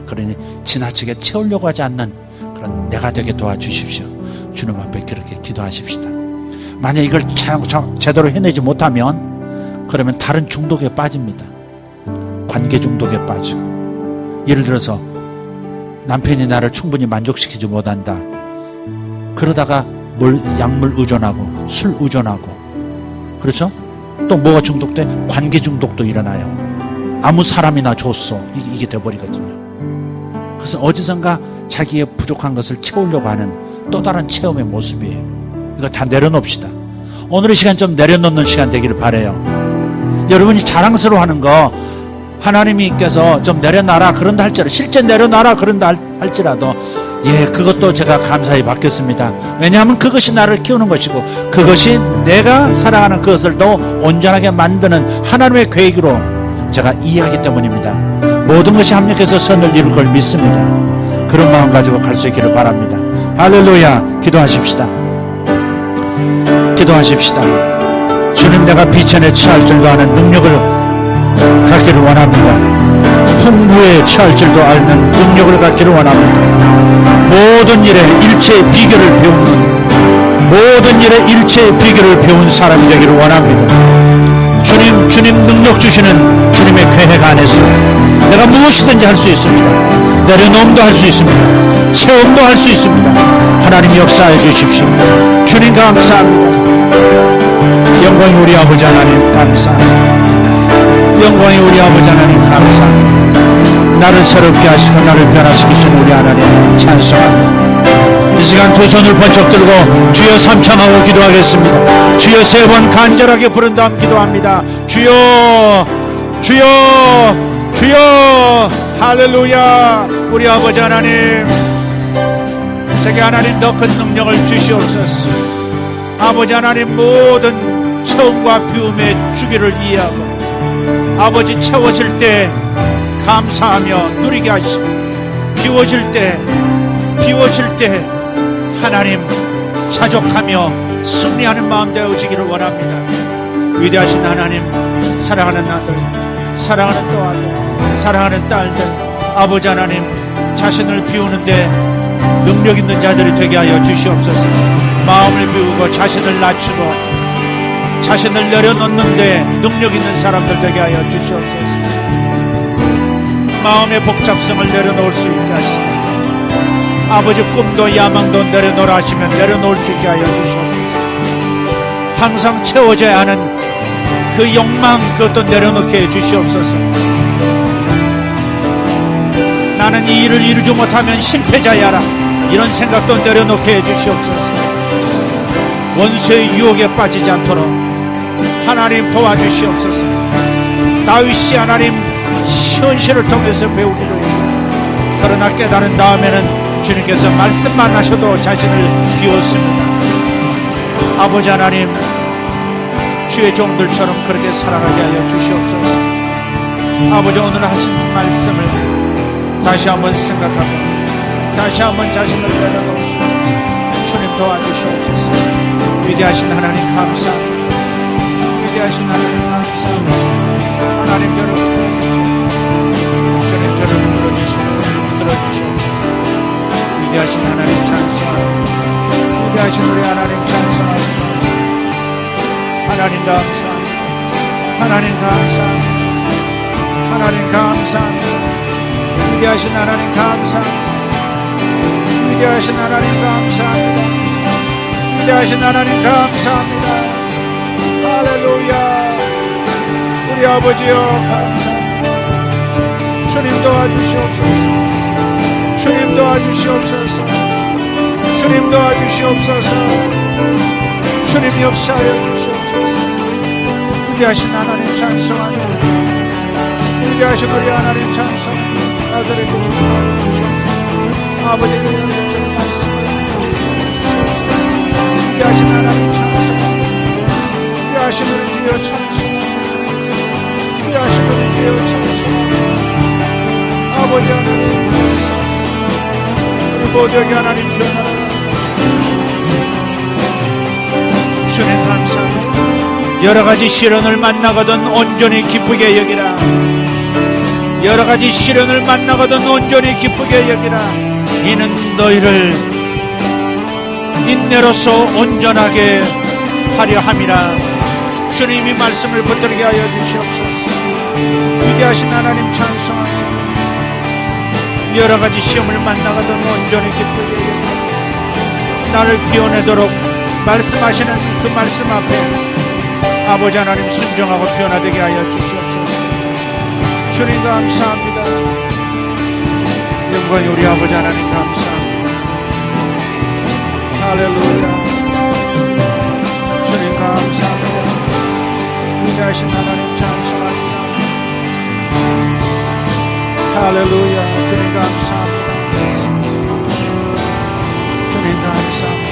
그러니 지나치게 채우려고 하지 않는 그런 내가 되게 도와주십시오. 주님 앞에 그렇게 기도하십시다. 만약 이걸 제대로 해내지 못하면 그러면 다른 중독에 빠집니다. 관계 중독에 빠지고, 예를 들어서 남편이 나를 충분히 만족시키지 못한다. 그러다가 약물 의존하고 술 의존하고, 그렇죠? 또 뭐가 중독돼? 관계 중독도 일어나요. 아무 사람이나 줬어. 이게 돼버리거든요. 그래서 어디선가 자기의 부족한 것을 채우려고 하는 또 다른 체험의 모습이에요. 이거 다 내려놓읍시다. 오늘의 시간 좀 내려놓는 시간 되기를 바라요. 여러분이 자랑스러워하는 거 하나님께서 좀 내려놔라 그런다 할지라도, 실제 내려놔라 그런다 할지라도 그것도 제가 감사히 받겠습니다. 왜냐하면 그것이 나를 키우는 것이고 그것이 내가 살아가는 그것을 더 온전하게 만드는 하나님의 계획으로 제가 이해하기 때문입니다. 모든 것이 합력해서 선을 이룰 걸 믿습니다. 그런 마음 가지고 갈 수 있기를 바랍니다. 할렐루야. 기도하십시다. 기도하십시다. 주님, 내가 비천에 처할 줄도 아는 능력을 갖기를 원합니다. 풍부에 처할 줄도 아는 능력을 갖기를 원합니다. 모든 일에 일체의 비결을 배운 사람이 되기를 원합니다. 주님 능력 주시는 주님의 계획 안에서 내가 무엇이든지 할 수 있습니다. 내려놓음도 할 수 있습니다. 체험도 할 수 있습니다. 하나님 역사해 주십시오. 주님 감사합니다. 영광이 우리 아버지 하나님 감사합니다. 영광이 우리 아버지 하나님 감사합니다. 나를 새롭게 하시고 나를 변화시키신 우리 하나님 찬송합니다. 이 시간 두 손을 번쩍 들고 주여 삼창하고 기도하겠습니다. 주여 세 번 간절하게 부른 다음 기도합니다. 주여 주여 주여. 할렐루야. 우리 아버지 하나님, 제게 하나님 더 큰 능력을 주시옵소서. 아버지 하나님, 모든 처음과 비움의 주기를 이해하고 아버지 채워질 때 감사하며 누리게 하시고 비워질 때 하나님 자족하며 승리하는 마음 되어지기를 원합니다. 위대하신 하나님, 사랑하는 아들, 사랑하는 또 아들, 사랑하는 딸들, 아버지 하나님, 자신을 비우는데 능력 있는 자들이 되게 하여 주시옵소서. 마음을 비우고 자신을 낮추고 자신을 내려놓는데 능력 있는 사람들 되게 하여 주시옵소서. 마음의 복잡성을 내려놓을 수 있게 하시고 아버지 꿈도 야망도 내려놓으라 하시면 내려놓을 수 있게 하여 주시옵소서. 항상 채워져야 하는 그 욕망, 그것도 내려놓게 해 주시옵소서. 나는 이 일을 이루지 못하면 실패자야라, 이런 생각도 내려놓게 해 주시옵소서. 원수의 유혹에 빠지지 않도록 하나님 도와주시옵소서. 다윗이 하나님 현실을 통해서 배우기도 했고, 그러나 깨달은 다음에는 주님께서 말씀만 하셔도 자신을 비웠습니다. 아버지 하나님, 주의 종들처럼 그렇게 살아가게 하여 주시옵소서. 아버지, 오늘 하신 말씀을 다시 한번 생각하고 다시 한번 자신을 내려놓으시고 주님 도와주시옵소서. 위대하신 하나님 감사합니다. 위대하신 하나님 감사합니다. 하나님 저를 붙들어주시옵소서. 주님 저를 붙들어주시옵소서. 위대하신 하나님 찬송합니다. 위대하신 우리 하나님 찬송합니다. 하나님 감사합니다. 하나님 감사합니다. 하나님 감사합니다. 위대하신 하나님 감사합니다. 위대하신 하나님 감사합니다. 위대하신 하나님 감사합니다. 할렐루야. 우리 아버지여 감사합니다. 주님 도와주시옵소서. 주님 도와주시옵소서. 주님 도와주시옵소서. 주님 역사하여 주시옵소서. 위대하신 하나님 찬송합니다. 위대하신 우리 하나님 찬송합니다. 아들에게 주님 주시옵소서. 아버지에게 주님 말씀을 주시옵소서. 위대하신 하나님 찬송합니다. 귀하신 우리 주여 찬송합니다. 귀하신 우리 주여 찬송합니다. 아버지 하나님 감사합니다. 우리 모두에게 하나님 변화를 주님 감사합니다. 여러가지 시련을 만나거든 온전히 기쁘게 여기라. 여러가지 시련을 만나거든 온전히 기쁘게 여기라. 이는 너희를 인내로서 온전하게 하려 함이라. 주님이 말씀을 붙들게 하여 주시옵소서. 위대하신 하나님 찬송합니다. 여러가지 시험을 만나거든 온전히 기쁘게 여기라. 나를 비워내도록 말씀하시는 그 말씀 앞에 아버지 하나님 순종하고 변화되게 하여 주시옵소서. 주님 감사합니다. 영광이 우리 아버지 하나님 감사합니다. 할렐루야. 주님 감사합니다. 위대하신 하나님 찬송합니다. 할렐루야. 주님 감사합니다. 주님 감사합니다.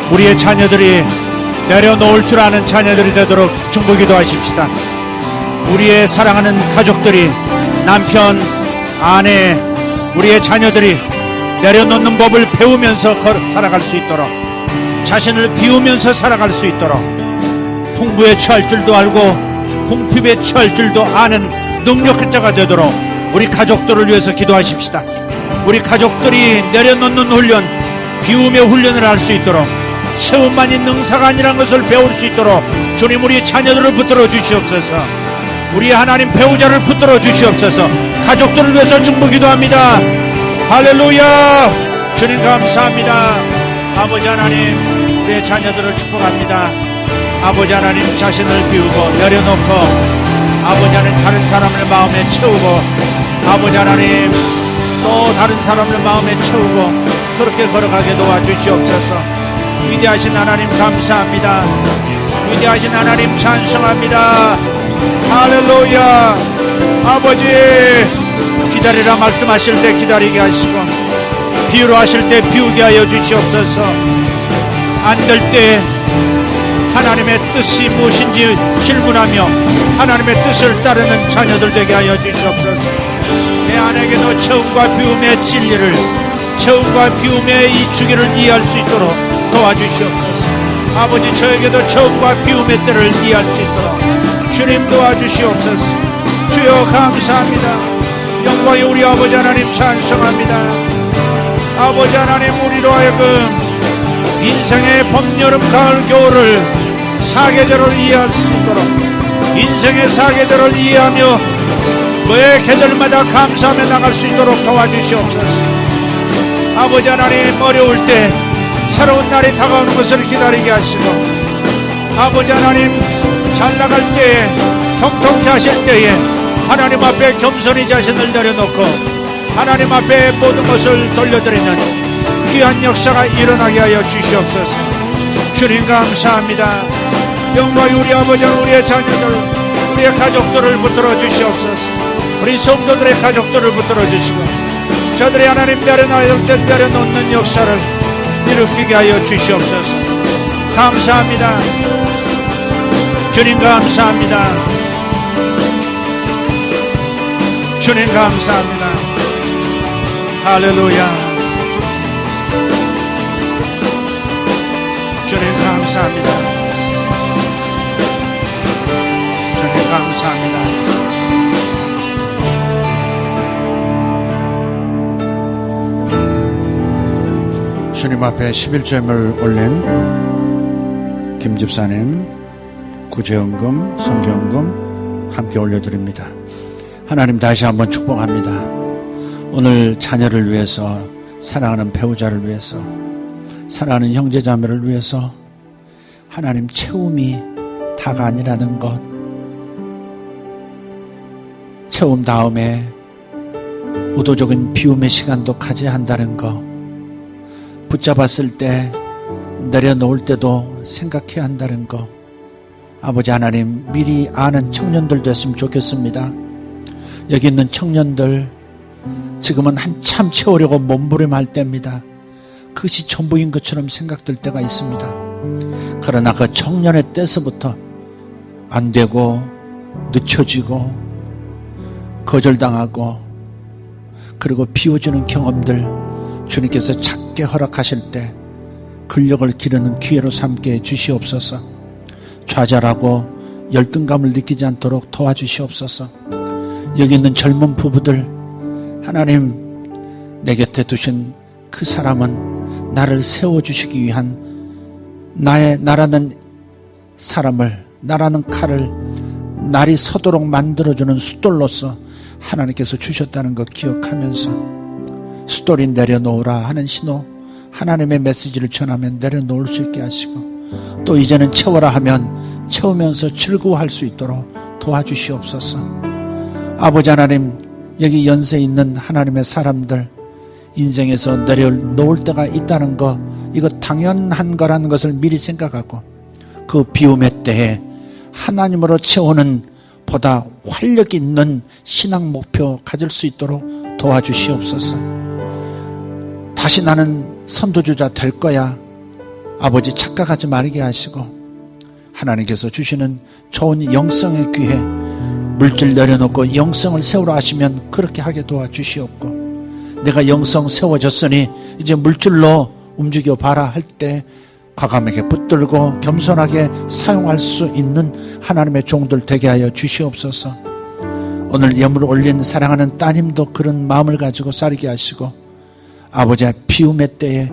우리의 자녀들이 내려놓을 줄 아는 자녀들이 되도록 중보기도 하십시다. 우리의 사랑하는 가족들이, 남편, 아내, 우리의 자녀들이 내려놓는 법을 배우면서 살아갈 수 있도록, 자신을 비우면서 살아갈 수 있도록, 풍부에 처할 줄도 알고 궁핍에 처할 줄도 아는 능력의 자가 되도록 우리 가족들을 위해서 기도하십시다. 우리 가족들이 내려놓는 훈련, 비움의 훈련을 할 수 있도록, 체험만이 능사가 아니라는 것을 배울 수 있도록 주님 우리 자녀들을 붙들어 주시옵소서. 우리 하나님 배우자를 붙들어 주시옵소서. 가족들을 위해서 중보 기도합니다. 할렐루야. 주님 감사합니다. 아버지 하나님, 우리의 자녀들을 축복합니다. 아버지 하나님, 자신을 비우고 내려놓고 아버지 하나님, 다른 사람을 마음에 채우고 아버지 하나님, 또 다른 사람을 마음에 채우고 그렇게 걸어가게 도와주시옵소서. 위대하신 하나님 감사합니다. 위대하신 하나님 찬송합니다. 할렐루야. 아버지, 기다리라 말씀하실 때 기다리게 하시고 비우라 하실 때 비우게 하여 주시옵소서. 안 될 때 하나님의 뜻이 무엇인지 질문하며 하나님의 뜻을 따르는 자녀들 되게 하여 주시옵소서. 내 아내에게도 체험과 비움의 진리를, 체험과 비움의 이 주기를 이해할 수 있도록 도와주시옵소서. 아버지, 저에게도 체험과 비움의 때를 이해할 수 있도록 주님 도와주시옵소서. 주여 감사합니다. 영광이 우리 아버지 하나님 찬송합니다. 아버지 하나님, 우리로 하여금 인생의 봄, 여름, 가을, 겨울을 사계절을 이해할 수 있도록, 인생의 사계절을 이해하며 매 계절마다 감사하며 나갈 수 있도록 도와주시옵소서. 아버지 하나님, 어려울 때 새로운 날이 다가오는 것을 기다리게 하시고, 아버지 하나님, 잘 나갈 때에, 형통케 하실 때에 하나님 앞에 겸손히 자신을 내려놓고 하나님 앞에 모든 것을 돌려드리는 귀한 역사가 일어나게 하여 주시옵소서. 주님 감사합니다. 영광이 우리 아버지, 우리의 자녀들, 우리의 가족들을 붙들어 주시옵소서. 우리 성도들의 가족들을 붙들어 주시고 저들이 하나님 내려놔야 때 내려놓는 역사를 일으키게 하여 주시옵소서. 감사합니다. 주님 감사합니다. 주님 감사합니다. 할렐루야. 주님 감사합니다. 주님 감사합니다. 주님 앞에 11점을 올린 김집사님 구제연금, 성경금 함께 올려드립니다. 하나님, 다시 한번 축복합니다. 오늘 자녀를 위해서, 사랑하는 배우자를 위해서, 사랑하는 형제자매를 위해서 하나님, 채움이 다가 아니라는 것, 채움 다음에 의도적인 비움의 시간도 가져야 한다는 것, 붙잡았을 때 내려놓을 때도 생각해야 한다는 것, 아버지 하나님, 미리 아는 청년들 됐으면 좋겠습니다. 여기 있는 청년들, 지금은 한참 채우려고 몸부림할 때입니다. 그것이 전부인 것처럼 생각될 때가 있습니다. 그러나 그 청년의 때서부터 안 되고 늦춰지고 거절당하고 그리고 비워주는 경험들 주님께서 작게 허락하실 때 근력을 기르는 기회로 삼게 해 주시옵소서. 좌절하고 열등감을 느끼지 않도록 도와주시옵소서. 여기 있는 젊은 부부들, 하나님, 내 곁에 두신 그 사람은 나를 세워주시기 위한 나라는 사람을, 나라는 칼을 날이 서도록 만들어주는 숫돌로서 하나님께서 주셨다는 것 기억하면서 숫돌이 내려놓으라 하는 신호, 하나님의 메시지를 전하면 내려놓을 수 있게 하시고, 또 이제는 채워라 하면 채우면서 즐거워할 수 있도록 도와주시옵소서. 아버지 하나님, 여기 연세 있는 하나님의 사람들, 인생에서 내려놓을 때가 있다는 거, 이거 당연한 거라는 것을 미리 생각하고 그 비움의 때에 하나님으로 채우는 보다 활력 있는 신앙 목표 가질 수 있도록 도와주시옵소서. 다시 나는 선도주자 될 거야, 아버지 착각하지 말게 하시고, 하나님께서 주시는 좋은 영성의 기회, 물질 내려놓고 영성을 세우라 하시면 그렇게 하게 도와주시옵고, 내가 영성 세워졌으니 이제 물질로 움직여 봐라 할 때 과감하게 붙들고 겸손하게 사용할 수 있는 하나님의 종들 되게 하여 주시옵소서. 오늘 예물 올린 사랑하는 따님도 그런 마음을 가지고 살게 하시고, 아버지의 비움의 때에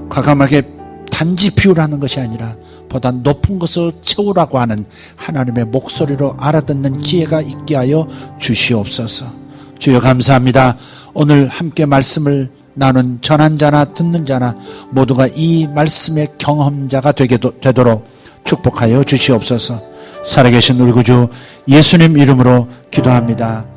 과감하게 단지 비우라는 것이 아니라 보다 높은 것을 채우라고 하는 하나님의 목소리로 알아듣는 지혜가 있게 하여 주시옵소서. 주여 감사합니다. 오늘 함께 말씀을 나눈 전한 자나 듣는 자나 모두가 이 말씀의 경험자가 되도록 축복하여 주시옵소서. 살아계신 우리 구주 예수님 이름으로 기도합니다.